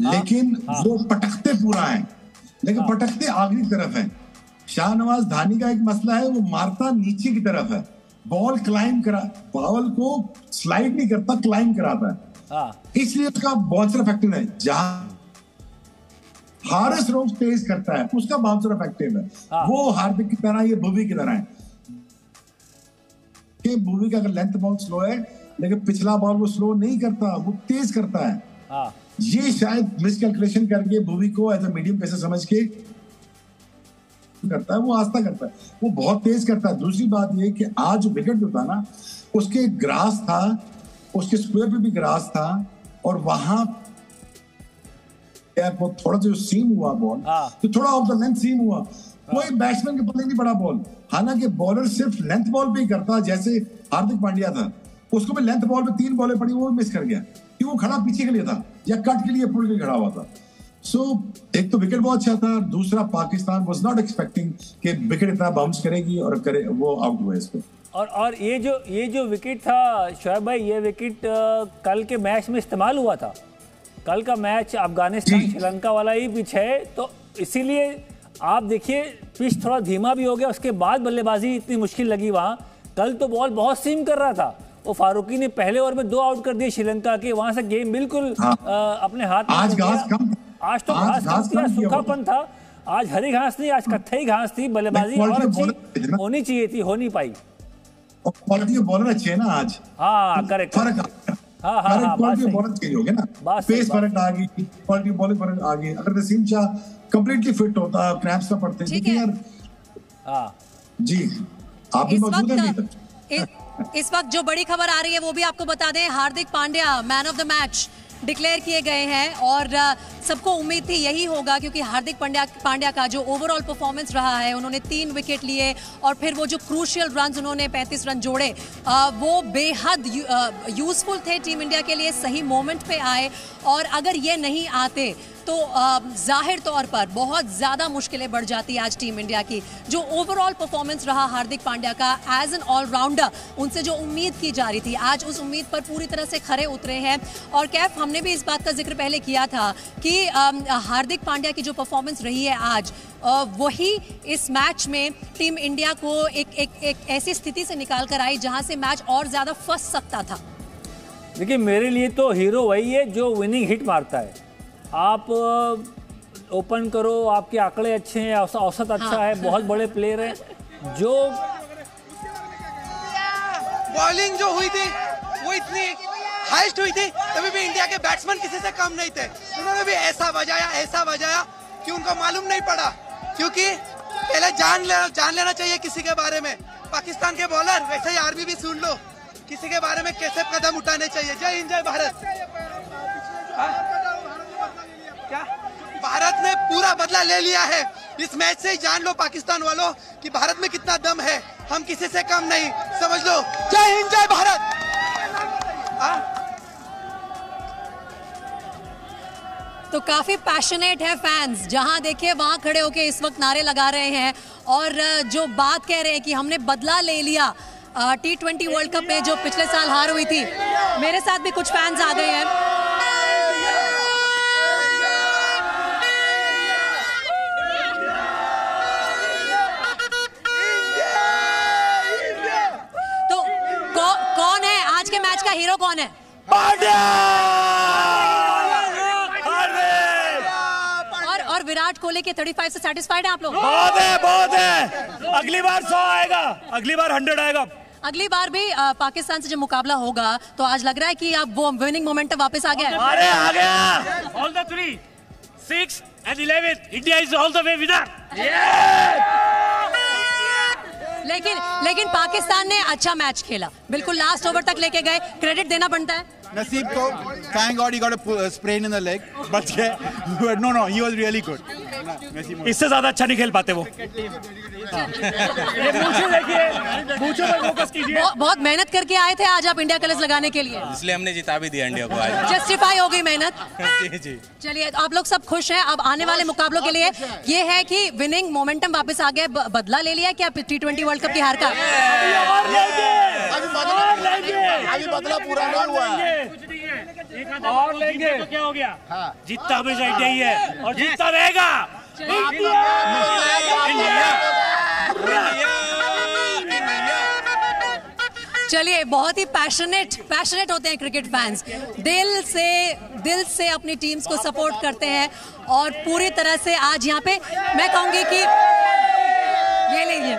लेकिन वो पटकते पूरा है, लेकिन पटकते आखिरी तरफ है। शाहनवाज धानी का एक मसला है, वो मारता नीचे की तरफ है, बॉल क्लाइंब करा, बॉल को स्लाइड नहीं करता, क्लाइंब कराता है, इसलिए उसका बाउंसर इफेक्टिव है। जहां हारिस रोज तेज करता है, उसका बाउंसर इफेक्टिव है। वो हार्दिक की तरह, ये भुवी की तरह है। भुवी का अगर लेंथ बॉल स्लो है, लेकिन पिछला बॉल वो स्लो नहीं करता, वो तेज करता है। ये शायद मिसकैलकुलेशन करके भुवी को एज अ मीडियम पेसर समझ के करता है, वो आस्था करता है, वो बहुत तेज करता है। दूसरी बात ये कि आज जो विकेट जो था ना, उसके ग्रास था, उसके स्क्वायर पे भी ग्रास था, और वहां वो थोड़ा जो सीम हुआ बॉल, तो थोड़ा ऑफ द लेंथ सीम हुआ। कोई बैट्समैन के पल्ले नहीं पड़ा बॉल। हालांकि बॉलर सिर्फ लेंथ बॉल पे ही करता, जैसे हार्दिक पांड्या था, उसको भी लेंथ बॉल पे 3 बॉलें पड़ी, वो मिस कर गया कि वो खड़ा पीछे के लिए था या कट के लिए पुल के खड़ा हुआ था। सो एक तो विकेट बहुत अच्छा था, दूसरा पाकिस्तान वाज नॉट एक्सपेक्टिंग कि विकेट इतना बाउंस करेगी और करे, वो आउट हुआ इस पे। और ये जो विकेट था शोएब भाई, ये विकेट कल के मैच में इस्तेमाल हुआ था। कल का मैच अफगानिस्तान श्रीलंका वाला ही पिच है, तो इसीलिए आप देखिए पिच थोड़ा धीमा भी हो गया, उसके बाद बल्लेबाजी इतनी मुश्किल लगी वहाँ। कल तो बॉल बहुत सीम कर रहा था, वो फारूकी ने पहले ओवर में 2 आउट कर दिए श्रीलंका के, वहां से गेम बिल्कुल अपने हाथ में। आज घास कम आज तो घास थी, सूखापन था। आज हरी घास नहीं, आज कत्थई घास थी। बल्लेबाजी और अच्छी होनी चाहिए थी, हो नहीं पाई। क्वालिटी के बॉलर अच्छे हैं ना आज। हाँ करेक्ट, फर्क क्वालिटी बॉलर चेंज हो गया ना, पेस फर्क आ गई, क्वालिटी बॉलिंग फर्क आ गई। अगर नसीम शाह कंप्लीटली फिट होता, क्रैम्प्स ना पड़ते, लेकिन यार जी आप भी मौजूद हैं। इस वक्त जो बड़ी खबर आ रही है वो भी आपको बता दें, Hardik Pandya man of the match declare किए गए हैं और सबको उम्मीद थी यही होगा, क्योंकि हार्दिक पांड्या का जो ओवरऑल परफॉर्मेंस रहा है, उन्होंने 3 विकेट लिए और फिर वो जो क्रूशियल रन उन्होंने 35 रन जोड़े, वो बेहद यूजफुल थे टीम इंडिया के लिए, सही मोमेंट पे आए। और अगर ये नहीं आते तो जाहिर तौर पर बहुत ज़्यादा मुश्किलें बढ़ जाती आज टीम इंडिया की। जो ओवरऑल परफॉर्मेंस रहा हार्दिक पांड्या का एज एन ऑलराउंडर, उनसे जो उम्मीद की जा रही थी, आज उस उम्मीद पर पूरी तरह से खरे उतरे हैं। और कैफ, हमने भी इस बात का जिक्र पहले किया था कि हार्दिक पांड्या की जो परफॉर्मेंस रही है आज, वही इस मैच में टीम इंडिया को एक ऐसी स्थिति से निकाल कर आई जहां से मैच और ज़्यादा फंस सकता था। देखिए, मेरे लिए तो हीरो वही है जो विनिंग हिट मारता है। आप ओपन करो, आपके आंकड़े अच्छे हैं, औसत अच्छा है, बहुत बड़े प्लेयर हैं। जो बॉलिंग जो हुई थी वो इतनी हाईएस्ट हुई थी, तभी भी इंडिया के बैट्समैन किसी से कम नहीं थे। उन्होंने भी ऐसा बजाया कि उनको मालूम नहीं पड़ा, क्योंकि पहले जान लेना चाहिए किसी के बारे में। पाकिस्तान के बॉलर, वैसे ही आर्मी भी सुन लो, किसी के बारे में कैसे कदम उठाने चाहिए। जय हिंद, जय भारत। क्या भारत ने पूरा बदला ले लिया है इस मैच से ही। जान लो पाकिस्तान वालों कि भारत में कितना दम है, हम किसी से कम नहीं, समझ लो। जय हिंद, जय भारत। तो काफी पैशनेट है फैंस, जहां देखिए वहां खड़े होके इस वक्त नारे लगा रहे हैं और जो बात कह रहे हैं कि हमने बदला ले लिया T20 वर्ल्ड कप में जो पिछले साल हार हुई थी। मेरे साथ भी कुछ फैंस आ गए हैं। तो कौन है आज के मैच का हीरो, कौन है? और विराट कोहली के 35 से सेटिस्फाइड हैं आप लोग? बहुत है। अगली बार 100 आएगा, अगली बार 100 आएगा। अगली बार भी पाकिस्तान से जब मुकाबला होगा तो आज लग रहा है कि अब वो विनिंग मोमेंटम वापस आ गया है। अरे आ गया। All the 3, 6 and 11, India is all the way winner. लेकिन पाकिस्तान ने अच्छा मैच खेला, बिल्कुल लास्ट ओवर तक लेके गए, क्रेडिट देना बनता है। नसीब को, thank God he got a sprain in the leg, बच गए। No, he was really good. इससे ज्यादा अच्छा नहीं खेल पाते वो। बहुत मेहनत करके आए थे आज आप इंडिया कलर्स लगाने के लिए, इसलिए हमने जिता भी दिया इंडिया को आज। जस्टिफाई हो गई मेहनत। जी। चलिए, आप लोग सब खुश हैं। अब आने वाले मुकाबलों के लिए ये है कि विनिंग मोमेंटम वापस आ गया, बदला ले लिया क्या T20 वर्ल्ड कप की हार का? अभी बदला पूरा नहीं हुआ और लेंगे तो क्या हो गया? जीतता हमेशा इंडिया ही है और जीतता रहेगा। चलिए, बहुत ही पैशनेट होते हैं क्रिकेट फैंस, दिल से अपनी टीम्स को सपोर्ट करते हैं और पूरी तरह से आज यहाँ पे मैं कहूंगी कि ये लीजिए,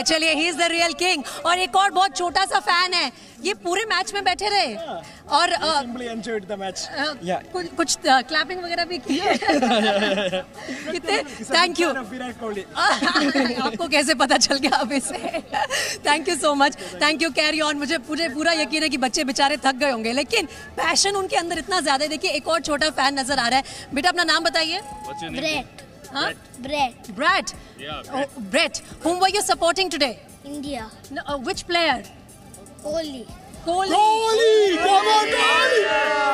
चलिए he is the real king. और एक और बहुत छोटा सा फैन है, ये पूरे मैच में बैठे रहे और कुछ क्लैपिंग वगैरह भी की। कितने थैंक यू। आपको कैसे पता चल गया अभी से? Thank you so much, thank you, carry on. मुझे पूरा यकीन है कि बच्चे बेचारे थक गए होंगे, लेकिन पैशन उनके अंदर इतना ज्यादा है। देखिए, एक और छोटा फैन नजर आ रहा है। बेटा, अपना नाम बताइए। Brett. Brett. Whom were you supporting today? India. No, which player? Kohli. Kohli. Come on, Kohli.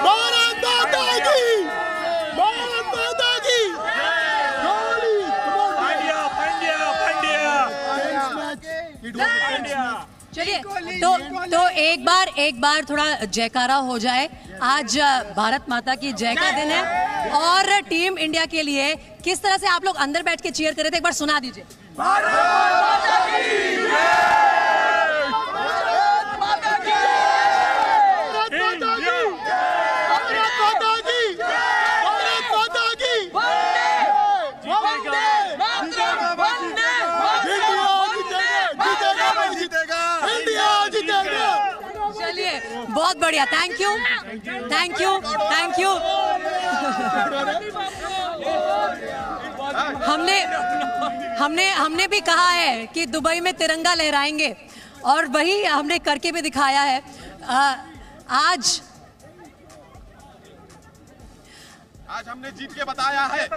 Bharat Mata ki. Bharat Mata ki. Kohli. Pandya. चलिए, तो एक बार थोड़ा जयकारा हो जाए। आज भारत माता की जय का दिन है। और टीम इंडिया के लिए किस तरह से आप लोग अंदर बैठ के चीयर कर रहे थे, एक बार सुना दीजिए। चलिए, बहुत बढ़िया, thank you, thank you, thank you. हमने भी कहा है कि दुबई में तिरंगा लहराएंगे और वही हमने करके भी दिखाया है। आज हमने जीत के बताया है।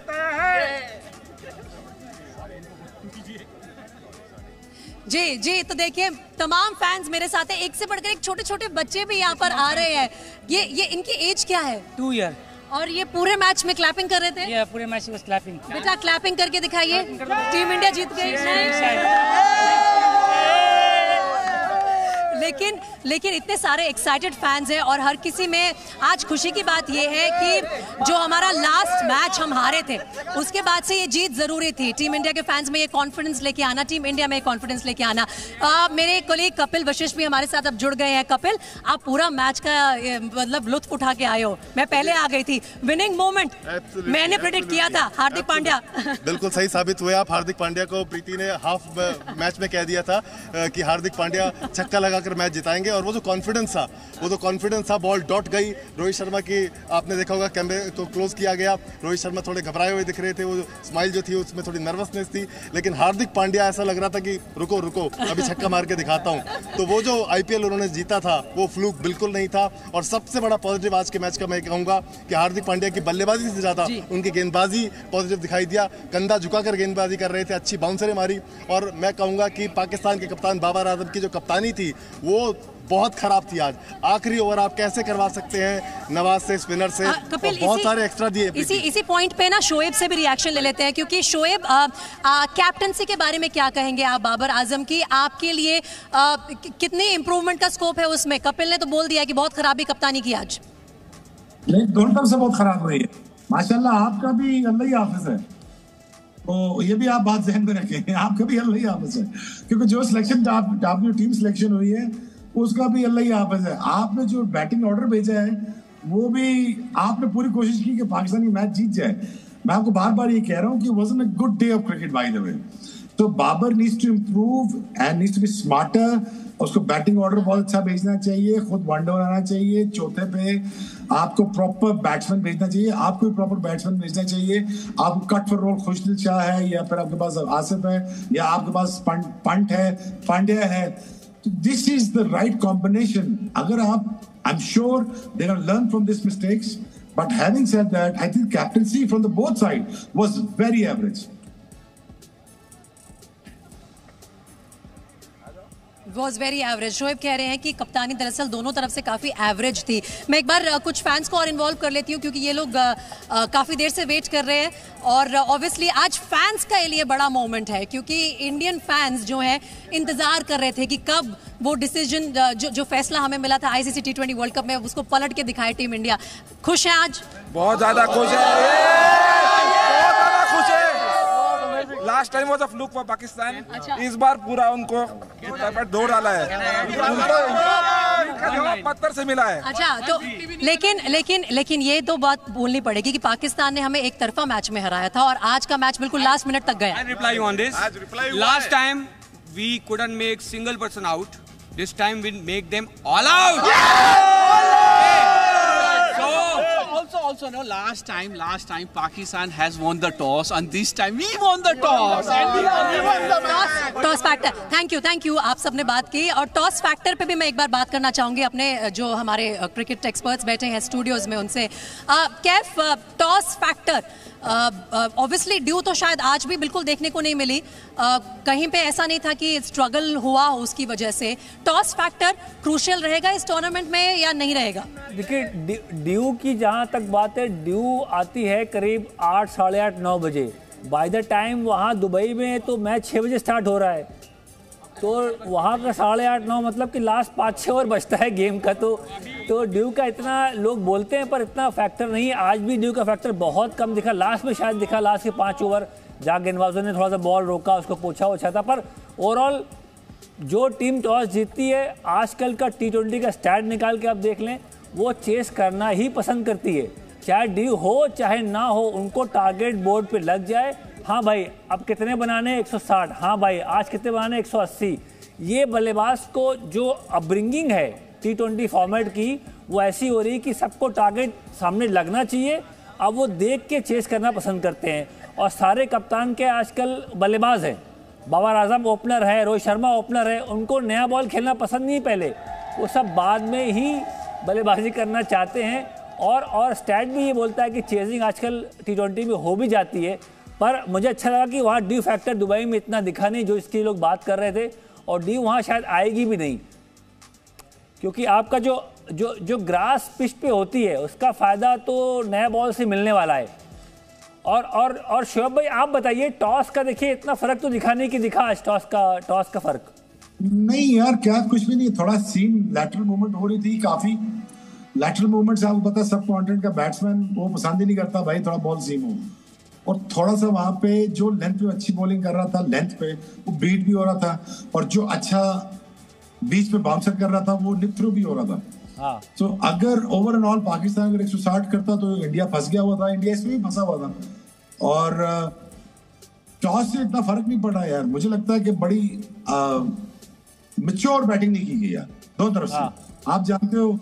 जी जी, तो देखिए तमाम फैंस मेरे साथ हैं, एक से बढ़कर एक, छोटे छोटे बच्चे भी यहाँ पर आ रहे हैं। ये इनकी एज क्या है? 2 ईयर। और ये पूरे मैच में क्लैपिंग कर रहे थे? ये पूरे मैच में क्लैपिंग। बेटा क्लैपिंग करके दिखाइए। टीम इंडिया जीत गई। लेकिन इतने सारे एक्साइटेड फैंस हैं और हर किसी में आज खुशी की बात यह है कि जो हमारा लास्ट मैच हम हारे थे उसके बाद से ये जीत जरूरी थी। टीम इंडिया के फैंस में ये कॉन्फिडेंस लेके आना, टीम इंडिया में कॉन्फिडेंस लेके आना। मेरे कोलीग कपिल वशिष्ठ भी हमारे साथ अब जुड़ गए हैं। कपिल, आप पूरा मैच का मतलब लुत्फ उठा के आए हो। मैं पहले आ गई थी, विनिंग मोमेंट मैंने प्रेडिक्ट किया था। हार्दिक पांड्या बिल्कुल सही साबित हुए आप। हार्दिक पांड्या को प्रीति ने हाफ मैच में कह दिया था कि हार्दिक पांड्या छक्का लगाकर मैच जिताएंगे, और वो जो कॉन्फिडेंस था बॉल डॉट गई। रोहित शर्मा की आपने देखा होगा, कैमरे को क्लोज किया गया, रोहित शर्मा थोड़े घबराए हुए दिख रहे थे, वो स्माइल जो थी उसमें थोड़ी नर्वसनेस थी। लेकिन हार्दिक पांड्या ऐसा लग रहा था कि रुको रुको अभी छक्का मार के दिखाता हूं। तो वो जो आईपीएल उन्होंने जीता था वो फ्लूक बिल्कुल नहीं था। और सबसे बड़ा पॉजिटिव आज के मैच का मैं कहूंगा कि हार्दिक पांड्या की बल्लेबाजी से ज्यादा उनकी गेंदबाजी पॉजिटिव दिखाई दिया। कंधा झुकाकर गेंदबाजी कर रहे थे, अच्छी बाउंसरें मारी। और मैं कहूंगा कि पाकिस्तान के कप्तान बाबर आजम की जो कप्तानी थी वो बहुत खराब थी। आज आखिरी ओवर आप कैसे करवा सकते हैं नवाज से, स्पिनर से, कपिल, बहुत सारे एक्स्ट्रा दिए। इसी पॉइंट पे ना शोएब से भी रिएक्शन ले लेते हैं, क्योंकि शोएब कैप्टनसी के बारे में क्या कहेंगे आप बाबर आजम की? आपके लिए कितनी इंप्रूवमेंट का स्कोप है उसमें? कपिल ने तो बोल दिया कि बहुत खराबी कप्तानी की आज। नहीं, दोनों तरफ से बहुत खराब रही है माशाल्लाह। आपका भी अल्लाह ही हाफिज है, तो ये भी आप बात ध्यान में रखें, आपका भी अल्लाह ही हाफिज है। क्योंकि जो सिलेक्शन आपकी टीम सिलेक्शन हुई है उसका भी अल्लाह ही हाफिज है। आपने जो बैटिंग ऑर्डर भेजा है वो भी आपने पूरी कोशिश की कि पाकिस्तानी मैच जीत जाए। मैं आपको बार बार ये कह रहा हूँ कि wasn't a good day of cricket by the way. तो Babar needs to improve and needs to be smarter. उसको बैटिंग ऑर्डर बहुत अच्छा भेजना चाहिए, खुद वनडे बनाना चाहिए। चौथे पे आपको प्रॉपर बैट्समैन भेजना चाहिए, आपको भी प्रॉपर बैट्समैन भेजना चाहिए। आपको कट फॉर रोल खुशदिल शाह है, या फिर आपके पास आसिफ है, या आपके पास पंट है, पांड्या है। This is the right combination. अगर आप, I'm sure they're going to learn from these mistakes. But having said that, I think captaincy from the both sides was very average. Was very average. Shoaib कह रहे हैं कि कप्तानी दरअसल दोनों तरफ से काफ़ी एवरेज थी। मैं एक बार कुछ फैंस को और इन्वॉल्व कर लेती हूँ, क्योंकि ये लोग काफ़ी देर से वेट कर रहे हैं। और ऑब्वियसली आज फैंस का लिए बड़ा मोमेंट है, क्योंकि इंडियन फैंस जो हैं इंतज़ार कर रहे थे कि कब वो डिसीजन जो फैसला हमें मिला था आईसीसी T20 वर्ल्ड कप में, उसको पलट के दिखाए टीम इंडिया। खुश है आज? बहुत ज़्यादा खुश है, last time was a fluke for Pakistan. इस बार पूरा उनको दौड़ डाला है, पत्थर से मिला है। अच्छा, तो लेकिन ये तो बात बोलनी पड़ेगी कि पाकिस्तान ने हमें एक तरफा मैच में हराया था और आज का मैच बिल्कुल लास्ट मिनट तक गया। Reply on this, last time we couldn't make single person out. This time we make them all out. Also no, last time Pakistan has won the toss and this time we won the toss and we won the match. Toss factor, thank you आप सबने बात की। और toss factor पे भी मैं एक बार बात करना चाहूंगी अपने जो हमारे क्रिकेट एक्सपर्ट्स बैठे हैं स्टूडियोज में उनसे। Kaif, toss factor obviously due तो शायद आज भी बिल्कुल देखने को नहीं मिली, कहीं पे ऐसा नहीं था कि स्ट्रगल हुआ उसकी वजह से। टॉस फैक्टर क्रूशियल रहेगा इस टूर्नामेंट में या नहीं रहेगा? देखिए, ड्यू की जहां तक बात है, ड्यू आती है करीब 8, साढ़े 8, 9 बजे। बाय द टाइम वहां दुबई में तो मैच 6 बजे स्टार्ट हो रहा है। तो वहाँ का 8:30-9 मतलब कि लास्ट 5-6 ओवर बचता है गेम का। तो ड्यू का इतना लोग बोलते हैं पर इतना फैक्टर नहीं है। आज भी ड्यू का फैक्टर बहुत कम दिखा, लास्ट में शायद दिखा, लास्ट के 5 ओवर जहाँ गेंदबाजों ने थोड़ा सा बॉल रोका, उसको पोछा था। पर ओवरऑल जो टीम टॉस जीतती है, आजकल का T20 का स्टैट निकाल के आप देख लें, वो चेस करना ही पसंद करती है। चाहे ड्यू हो चाहे ना हो, उनको टारगेट बोर्ड पे लग जाए। हाँ भाई अब कितने बनाने 160, हाँ भाई आज कितने बनाने 180। ये बल्लेबाज को जो अपब्रिंगिंग है T20 फॉर्मेट की, वो ऐसी हो रही कि सबको टारगेट सामने लगना चाहिए। अब वो देख के चेस करना पसंद करते हैं। और सारे कप्तान के आजकल बल्लेबाज हैं, बाबर आजम ओपनर है, रोहित शर्मा ओपनर है, उनको नया बॉल खेलना पसंद नहीं पहले, वो सब बाद में ही बल्लेबाजी करना चाहते हैं। और स्टैट भी ये बोलता है कि चेजिंग आजकल T20 में हो भी जाती है। पर मुझे अच्छा लगा कि वहाँ ड्यू फैक्टर दुबई में इतना दिखा नहीं जो इसकी लोग बात कर रहे थे, और ड्यू वहाँ शायद आएगी भी नहीं, क्योंकि आपका जो ग्रास पिच पे होती है उसका फ़ायदा तो नया बॉल से मिलने वाला है। और शोएब भाई आप बताइए, टॉस का देखिए इतना फ़र्क तो दिखा नहीं कि दिखा आज टॉस का फ़र्क नहीं यार, क्या कुछ भी नहीं, थोड़ा सीम लैटरल मूवमेंट हो रही थी, काफ़ी लैटरल मूवमेंट से आपको पता है सब कॉन्टिनेंट का बैट्समैन वो पसंद ही नहीं करता भाई थोड़ा बॉल सीम हो। और थोड़ा सा वहां पे जो लेंथ पे अच्छी बॉलिंग कर रहा था, लेंथ पे वो बीट भी हो रहा था, और जो अच्छा बीच पे बाउंसर कर रहा था वो निप थ्रू भी हो रहा था। तो अगर ओवर एंड ऑल पाकिस्तान अगर 160 करता तो इंडिया फंस गया हुआ था, इंडिया इसमें भी फंसा हुआ था। और टॉस से इतना फर्क नहीं पड़ा यार, मुझे लगता है कि बड़ी मैच्योर बैटिंग नहीं की गई यार दोनों तरफ से। आप जानते हो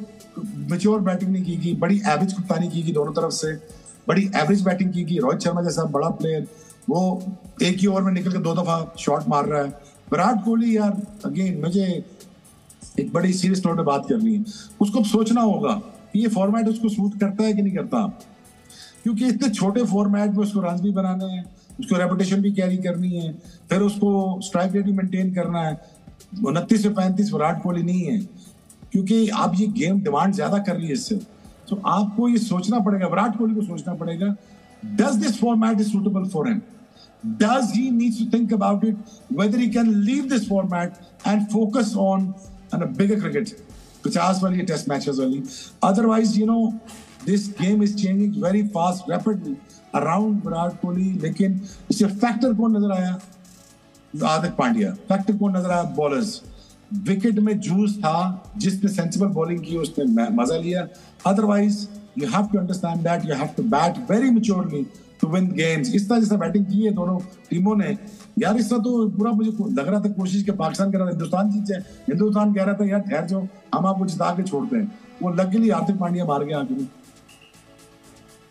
मैच्योर बैटिंग नहीं की गई, बड़ी एवरेज कप्तानी की गई दोनों तरफ से, बड़ी एवरेज बैटिंग की गई। रोहित शर्मा जैसा बड़ा प्लेयर वो एक ही ओवर में निकल के 2 दफा शॉट मार रहा है। विराट कोहली यार अगेन मुझे एक बड़ी सीरियस नोट पे बात करनी है, उसको सोचना होगा कि ये फॉर्मेट उसको सूट करता है कि नहीं करता, क्योंकि इतने छोटे फॉर्मेट में उसको रन भी बनाने हैं, उसको रेपुटेशन भी कैरी करनी है, फिर उसको स्ट्राइक रेट भी मेंटेन करना है। 29 से 35 विराट कोहली नहीं है, क्योंकि आप ये गेम डिमांड ज्यादा कर रही है इससे। तो आपको ये सोचना पड़ेगा, विराट कोहली को सोचना पड़ेगा, does this format is suitable for him, does he needs to think about it, whether he can leave this format and focus on a bigger cricket, 50 वाली टेस्ट मैचेस वाली। Otherwise you know this game is changing very fast rapidly around Virat Kohli. लेकिन इससे factor कौन नजर आया? Hardik Pandya. Factor कौन नजर आया? बॉलर्स। विकेट में जूस था, जिसने सेंसिबल बॉलिंग की उसने मजा लिया। Otherwise you have to understand that you have to bat very maturely to win games. इस तरह जैसा बैटिंग की है दोनों टीमों ने यार, इस तरह तो पूरा मुझे लग रहा था कोशिश के पाकिस्तान कर रहा था हिंदुस्तान जीत जाए, हिंदुस्तान कह रहा था यार ठहर जाओ हम आपको जिता के छोड़ते हैं। वो लकीली हार्दिक पांड्या मार गया आखिर में।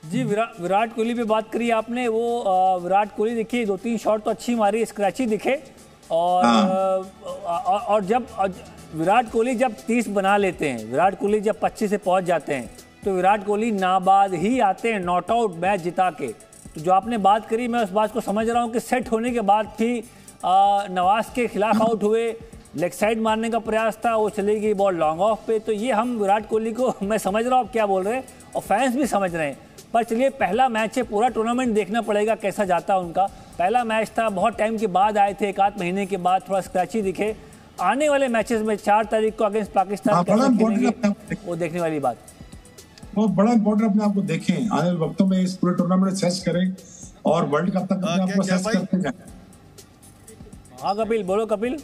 जी विराट कोहली पे बात करी आपने, वो विराट कोहली देखिए 2-3 शॉट तो अच्छी मारी, स्क्रैची दिखे। और जब विराट कोहली जब 30 बना लेते हैं, विराट कोहली जब 25 से पहुंच जाते हैं, तो विराट कोहली नाबाद ही आते हैं नॉट आउट मैच जिता के। तो जो आपने बात करी, मैं उस बात को समझ रहा हूं कि सेट होने के बाद भी नवाज के खिलाफ आउट हुए, लेग साइड मारने का प्रयास था, वो चली गई बॉल लॉन्ग ऑफ पे। तो ये हम विराट कोहली को, मैं समझ रहा हूँ आप क्या बोल रहे हैं और फैंस भी समझ रहे हैं। पर चलिए पहला मैच है, पूरा टूर्नामेंट देखना पड़ेगा कैसा जाता उनका। पहला मैच था, बहुत टाइम के बाद आए थे, 1 आध महीने के बाद, थोड़ा स्क्रैची दिखे। आने वाले मैचेस में 4 तारीख को अगेंस्ट पाकिस्तान वो देखने वाली बात, वो बड़ा इंपॉर्टेंट अपने आप को देखें, आने वाले वक्तों में इस पूरे टूर्नामेंट असेस करें और वर्ल्ड कप तक अपने आप को असेस करते जाएं। हाँ कपिल, बोलो कपिल।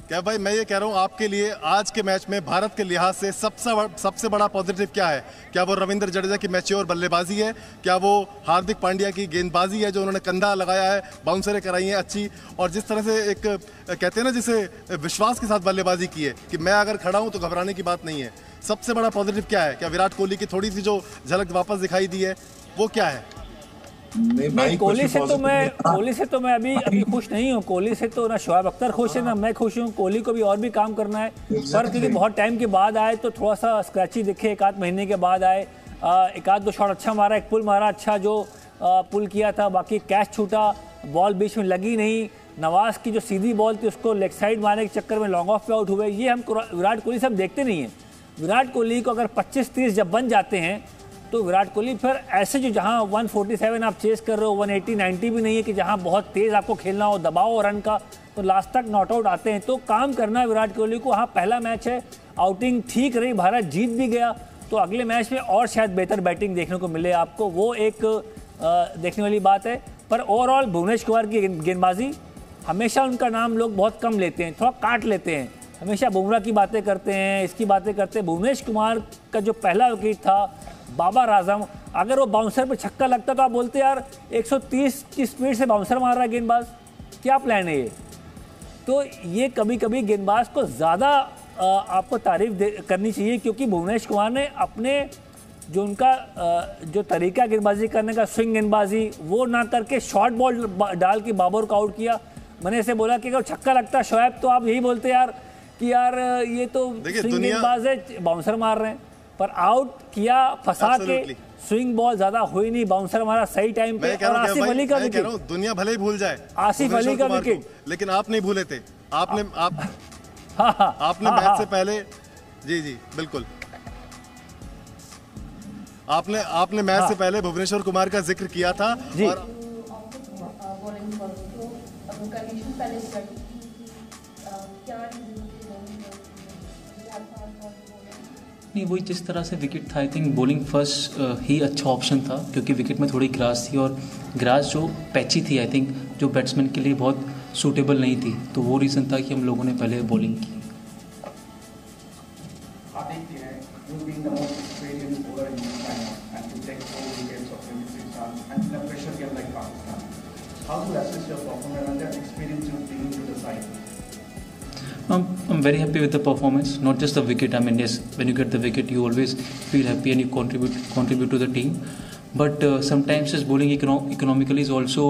क्या भाई, मैं ये कह रहा हूँ आपके लिए आज के मैच में भारत के लिहाज से सबसे बड़ा पॉजिटिव क्या है? क्या वो रविंद्र जडेजा की मैच्योर बल्लेबाजी है? क्या वो हार्दिक पांड्या की गेंदबाजी है जो उन्होंने कंधा लगाया है, बाउंसरें कराई हैं अच्छी, और जिस तरह से एक कहते हैं ना जिसे विश्वास के साथ बल्लेबाजी की है कि मैं अगर खड़ा हूँ तो घबराने की बात नहीं है। सबसे बड़ा पॉजिटिव क्या है? क्या विराट कोहली की थोड़ी सी जो झलक वापस दिखाई दी है वो क्या है? नहीं, कोहली से तो मैं अभी खुश नहीं हूँ। कोहली से तो ना शोएब अख्तर खुश है ना मैं खुश हूँ। कोहली को भी और भी काम करना है, पर क्योंकि बहुत टाइम के बाद आए तो थोड़ा सा स्क्रैची दिखे। 1 आध महीने के बाद आए, 1 आध 2 शॉट अच्छा मारा, एक पुल मारा अच्छा जो पुल किया था, बाकी कैच छूटा, बॉल बीच में लगी नहीं। नवाज की जो सीधी बॉल थी उसको लेग साइड मारने के चक्कर में लॉन्ग ऑफ पे आउट हुए। ये हम विराट कोहली से हम देखते नहीं हैं। विराट कोहली को अगर 25-30 जब बन जाते हैं तो विराट कोहली फिर ऐसे जो जहां 147 आप चेस कर रहे हो, 180 90 भी नहीं है कि जहां बहुत तेज आपको खेलना हो, दबाओ रन का, तो लास्ट तक नॉट आउट आते हैं। तो काम करना है विराट कोहली को। हाँ, पहला मैच है, आउटिंग ठीक रही, भारत जीत भी गया, तो अगले मैच में और शायद बेहतर बैटिंग देखने को मिले आपको, वो एक देखने वाली बात है। पर ओवरऑल भुवनेश कुमार की गेंदबाजी, हमेशा उनका नाम लोग बहुत कम लेते हैं, थोड़ा काट लेते हैं, हमेशा बुमराह की बातें करते हैं, इसकी बातें करते हैं। भुवनेश कुमार का जो पहला विकेट था, बाबर आजम, अगर वो बाउंसर पे छक्का लगता तो आप बोलते यार 130 की स्पीड से बाउंसर मार रहा है गेंदबाज, क्या प्लान है ये। तो ये कभी कभी गेंदबाज को ज़्यादा आपको तारीफ करनी चाहिए, क्योंकि भुवनेश कुमार ने अपने जो उनका जो तरीका गेंदबाजी करने का, स्विंग गेंदबाजी, वो ना करके शॉर्ट बॉल डाल के बाबर को आउट किया। मैंने ऐसे बोला कि अगर छक्का लगता शोएब तो आप यही बोलते यार कि यार ये तो स्विंग गेंदबाज है, बाउंसर मार रहे हैं, पर आउट किया फंसा के, स्विंग बॉल ज्यादा हुई नहीं, बाउंसर हमारा सही टाइम पे। और आसिफ अली का विकेट, दुनिया भले ही भूल जाए आसिफ अली का विकेट, लेकिन आप नहीं भूले थे, आपने मैच से पहले, जी बिल्कुल, आपने मैच से पहले भुवनेश्वर कुमार का जिक्र किया था। और नहीं, वही जिस तरह से विकेट था, आई थिंक बॉलिंग फर्स्ट ही अच्छा ऑप्शन था, क्योंकि विकेट में थोड़ी ग्रास थी और ग्रास जो पैची थी, आई थिंक जो बैट्समैन के लिए बहुत सूटेबल नहीं थी, तो वो रीज़न था कि हम लोगों ने पहले बॉलिंग की। I'm very happy with the performance, not just the wicket. I mean, yes, when you get the wicket, you always feel happy and you contribute to the team. But sometimes just bowling economically is also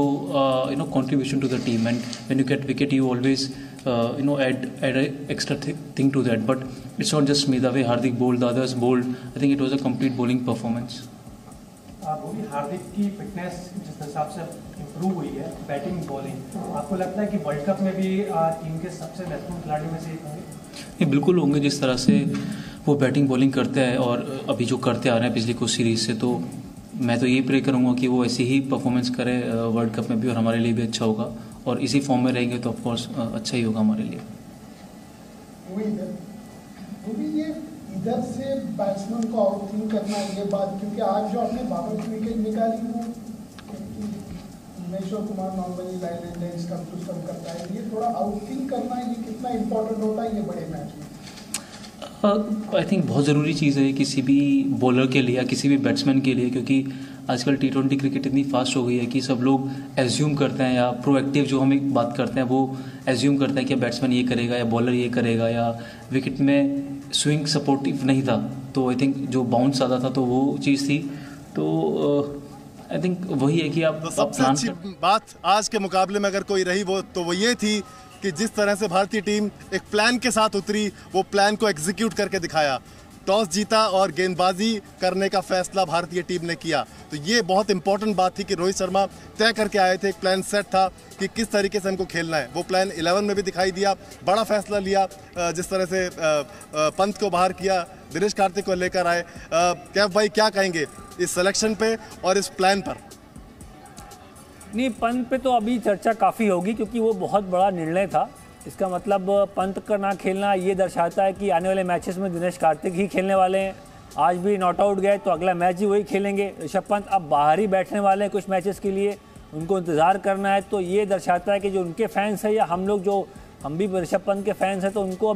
contribution to the team. And when you get wicket, you always add an extra thing to that. But it's not just me. The way Hardik bowled, the others bowled, I think it was a complete bowling performance. हार्दिक की fitness जिस हिसाब से improve हुई है, batting bowling, आपको लगता है कि वर्ल्ड कप में भी टीम के सबसे महत्वपूर्ण खिलाड़ियों में से एक होंगे? नहीं, बिल्कुल होंगे। जिस तरह से वो बैटिंग बॉलिंग करते हैं और अभी जो करते आ रहे हैं पिछली कुछ सीरीज से, तो मैं तो यही प्रे करूँगा कि वो ऐसी ही परफॉर्मेंस करे वर्ल्ड कप में भी, और हमारे लिए भी अच्छा होगा, और इसी फॉर्म में रहेंगे तो ऑफकोर्स अच्छा ही होगा हमारे लिए। इधर से बैट्समैन को आउटिंग करना ये बात, क्योंकि आज जो आपने बाबर की विकेट निकाली वो Bhuvneshwar Kumar normally line length कम टू कम करता है, ये थोड़ा आउटिंग करना ये कितना इम्पोर्टेंट होता है ये बड़े मैच में? आई थिंक बहुत ज़रूरी चीज़ है किसी भी बॉलर के लिए या किसी भी बैट्समैन के लिए, क्योंकि आजकल T20 क्रिकेट इतनी फास्ट हो गई है कि सब लोग एज्यूम करते हैं, या प्रोएक्टिव जो हम एक बात करते हैं वो एज्यूम करते हैं कि बैट्समैन ये करेगा या बॉलर ये करेगा, या विकेट में स्विंग सपोर्टिव नहीं था, तो आई थिंक जो बाउंस आता था तो वो चीज़ थी। तो आई थिंक वही है कि आप तो सबसे अच्छी बात आज के मुकाबले में अगर कोई रही वो ये थी कि जिस तरह से भारतीय टीम एक प्लान के साथ उतरी, वो प्लान को एग्जीक्यूट करके दिखाया। टॉस जीता और गेंदबाजी करने का फैसला भारतीय टीम ने किया, तो ये बहुत इंपॉर्टेंट बात थी कि रोहित शर्मा तय करके आए थे, एक प्लान सेट था कि किस तरीके से हमको खेलना है। वो प्लान 11 में भी दिखाई दिया, बड़ा फैसला लिया, जिस तरह से पंत को बाहर किया, दिनेश कार्तिक को लेकर आए। कैफ भाई क्या कहेंगे इस सिलेक्शन पे और इस प्लान पर? नहीं, पंत पे तो अभी चर्चा काफ़ी होगी, क्योंकि वो बहुत बड़ा निर्णय था। इसका मतलब पंत का ना खेलना ये दर्शाता है कि आने वाले मैचेस में दिनेश कार्तिक ही खेलने वाले हैं। आज भी नॉट आउट गए तो अगला मैच ही वही खेलेंगे। ऋषभ पंत अब बाहर ही बैठने वाले हैं कुछ मैचेस के लिए, उनको इंतज़ार करना है। तो ये दर्शाता है कि जो उनके फैंस हैं, या हम लोग जो हम भी ऋषभ पंत के फैंस हैं, तो उनको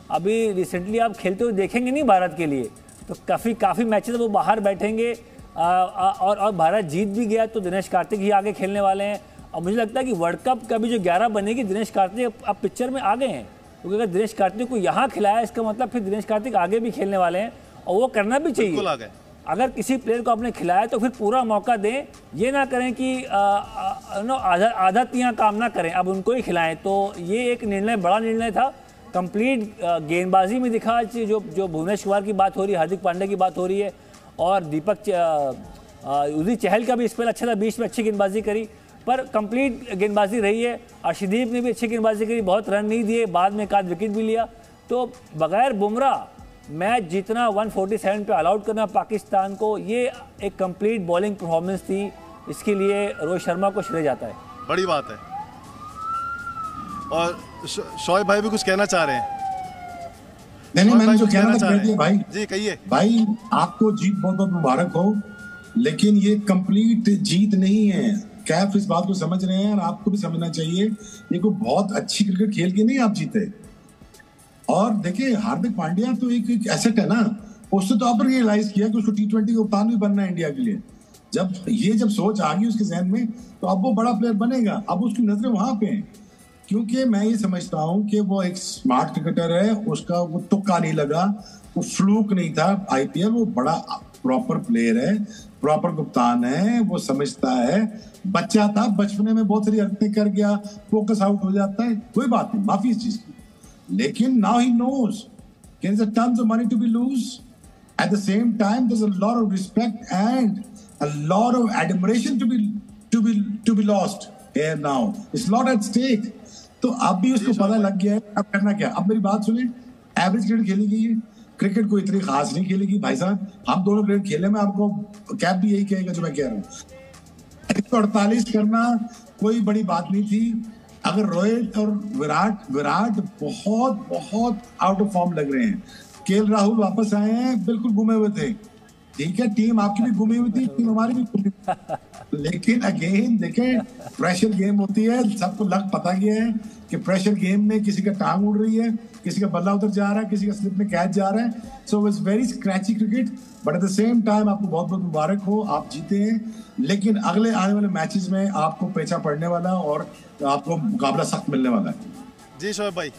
अभी रिसेंटली आप खेलते हुए देखेंगे नहीं भारत के लिए। तो काफ़ी मैचेस वो बाहर बैठेंगे, और भारत जीत भी गया तो दिनेश कार्तिक ही आगे खेलने वाले हैं। और मुझे लगता है कि वर्ल्ड कप का भी जो 11 बनेगी, दिनेश कार्तिक अब पिक्चर में आ गए हैं, क्योंकि अगर दिनेश कार्तिक को यहाँ खिलाया इसका मतलब फिर दिनेश कार्तिक आगे भी खेलने वाले हैं, और वो करना भी चाहिए। अगर किसी प्लेयर को आपने खिलाया तो फिर पूरा मौका दें, ये ना करें कि आधा तियाँ काम ना करें, अब उनको ही खिलाएं। तो ये एक निर्णय, बड़ा निर्णय था। कंप्लीट गेंदबाजी में दिखा, जो भुवनेश कुमार की बात हो रही है, हार्दिक पांड्या की बात हो रही है, और दीपक युजवेंद्र चहल का भी स्पेल अच्छा था, बीच में अच्छी गेंदबाजी करी, पर कंप्लीट गेंदबाजी रही है। अर्शदीप ने भी अच्छी गेंदबाजी करी, बहुत रन नहीं दिए, बाद में एक आध विकेट भी लिया। तो बगैर बुमराह मैच जीतना, 147 पे ऑल आउट करना पाकिस्तान को, ये एक कंप्लीट बॉलिंग परफॉर्मेंस थी। इसके लिए रोहित शर्मा को श्रेय जाता है। बड़ी बात है। और शोएब भाई भी कुछ कहना चाह रहे हैं। नहीं, मैंने जो कहना था कह दिया भाई। जी कहिए। भाई आपको जीत बहुत बहुत मुबारक हो, लेकिन ये कंप्लीट जीत नहीं है। कैफ इस बात को समझ रहे हैं और आपको भी समझना चाहिए, ये कोई बहुत अच्छी क्रिकेट खेल के नहीं आप जीते। और देखिए हार्दिक पांड्या तो एक एसेट है ना, उससे तो आप रियलाइज किया कि उसको T20 का कप्तान भी बनना है इंडिया के लिए। जब सोच आ गई उसके जहन में, तो अब वो बड़ा प्लेयर बनेगा। अब उसकी नजरें वहां पे हैं, क्योंकि मैं ये समझता हूं कि वो एक स्मार्ट क्रिकेटर है, उसका वो तुक्का नहीं लगा, वो फ्लूक नहीं था IPL, वो बड़ा प्रॉपर प्लेयर है, प्रॉपर कप्तान है, वो समझता है। बच्चा था, बचपने में बहुत सारी हरकतें कर गया, फोकस आउट हो जाता है, कोई बात नहीं, माफी इस चीज की। लेकिन now he knows there's a tons of money to be lose. At the same time, there's a lot of respect and a lot of admiration to be lost here now. It's a lot at stake. तो अब भी उसको पता लग गया है अब करना क्या। अब मेरी बात सुनिए, एवरेज क्रिकेट खेली गई है, क्रिकेट को इतनी खास नहीं खेलेगी भाई साहब। हम दोनों क्रिकेट खेले में, आपको कैप भी यही कहेगा जो मैं कह रहा हूँ। 148 करना कोई बड़ी बात नहीं थी। अगर रोहित और विराट बहुत बहुत आउट ऑफ फॉर्म लग रहे हैं। KL राहुल वापस आए हैं, बिल्कुल घूमे हुए थे। ठीक है, टीम आपकी भी घूमी हुई थी, टीम हमारी भी घूमी हुई। लेकिन अगेन देखें, प्रेशर गेम होती है, सबको लग पता गया है कि प्रेशर गेम में किसी का टांग उड़ रही है, किसी का बल्ला उधर जा रहा है, किसी का स्लिप में कैच जा रहा है। So it's very scratchy cricket, but at the same time आपको बहुत बहुत मुबारक हो, आप जीते हैं। लेकिन अगले आने वाले मैचेस में आपको पेचा पड़ने वाला और आपको मुकाबला सख्त मिलने वाला है। जी शोएब भाई,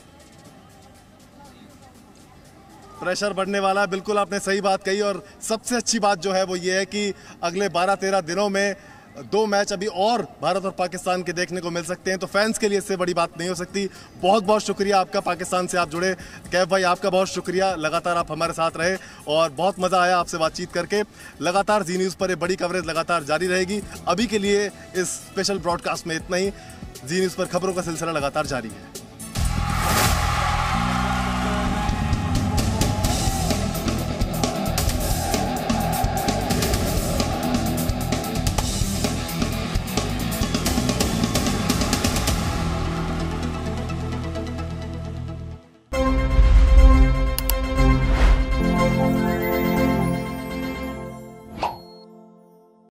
प्रेशर बढ़ने वाला है, बिल्कुल आपने सही बात कही। और सबसे अच्छी बात जो है वो ये है कि अगले 12-13 दिनों में 2 मैच अभी और भारत और पाकिस्तान के देखने को मिल सकते हैं, तो फैंस के लिए इससे बड़ी बात नहीं हो सकती। बहुत बहुत शुक्रिया आपका, पाकिस्तान से आप जुड़े। कैफ भाई आपका बहुत शुक्रिया, लगातार आप हमारे साथ रहे और बहुत मज़ा आया आपसे बातचीत करके। लगातार जी न्यूज़ पर ये बड़ी कवरेज लगातार जारी रहेगी। अभी के लिए इस स्पेशल ब्रॉडकास्ट में इतना ही। जी न्यूज़ पर खबरों का सिलसिला लगातार जारी है।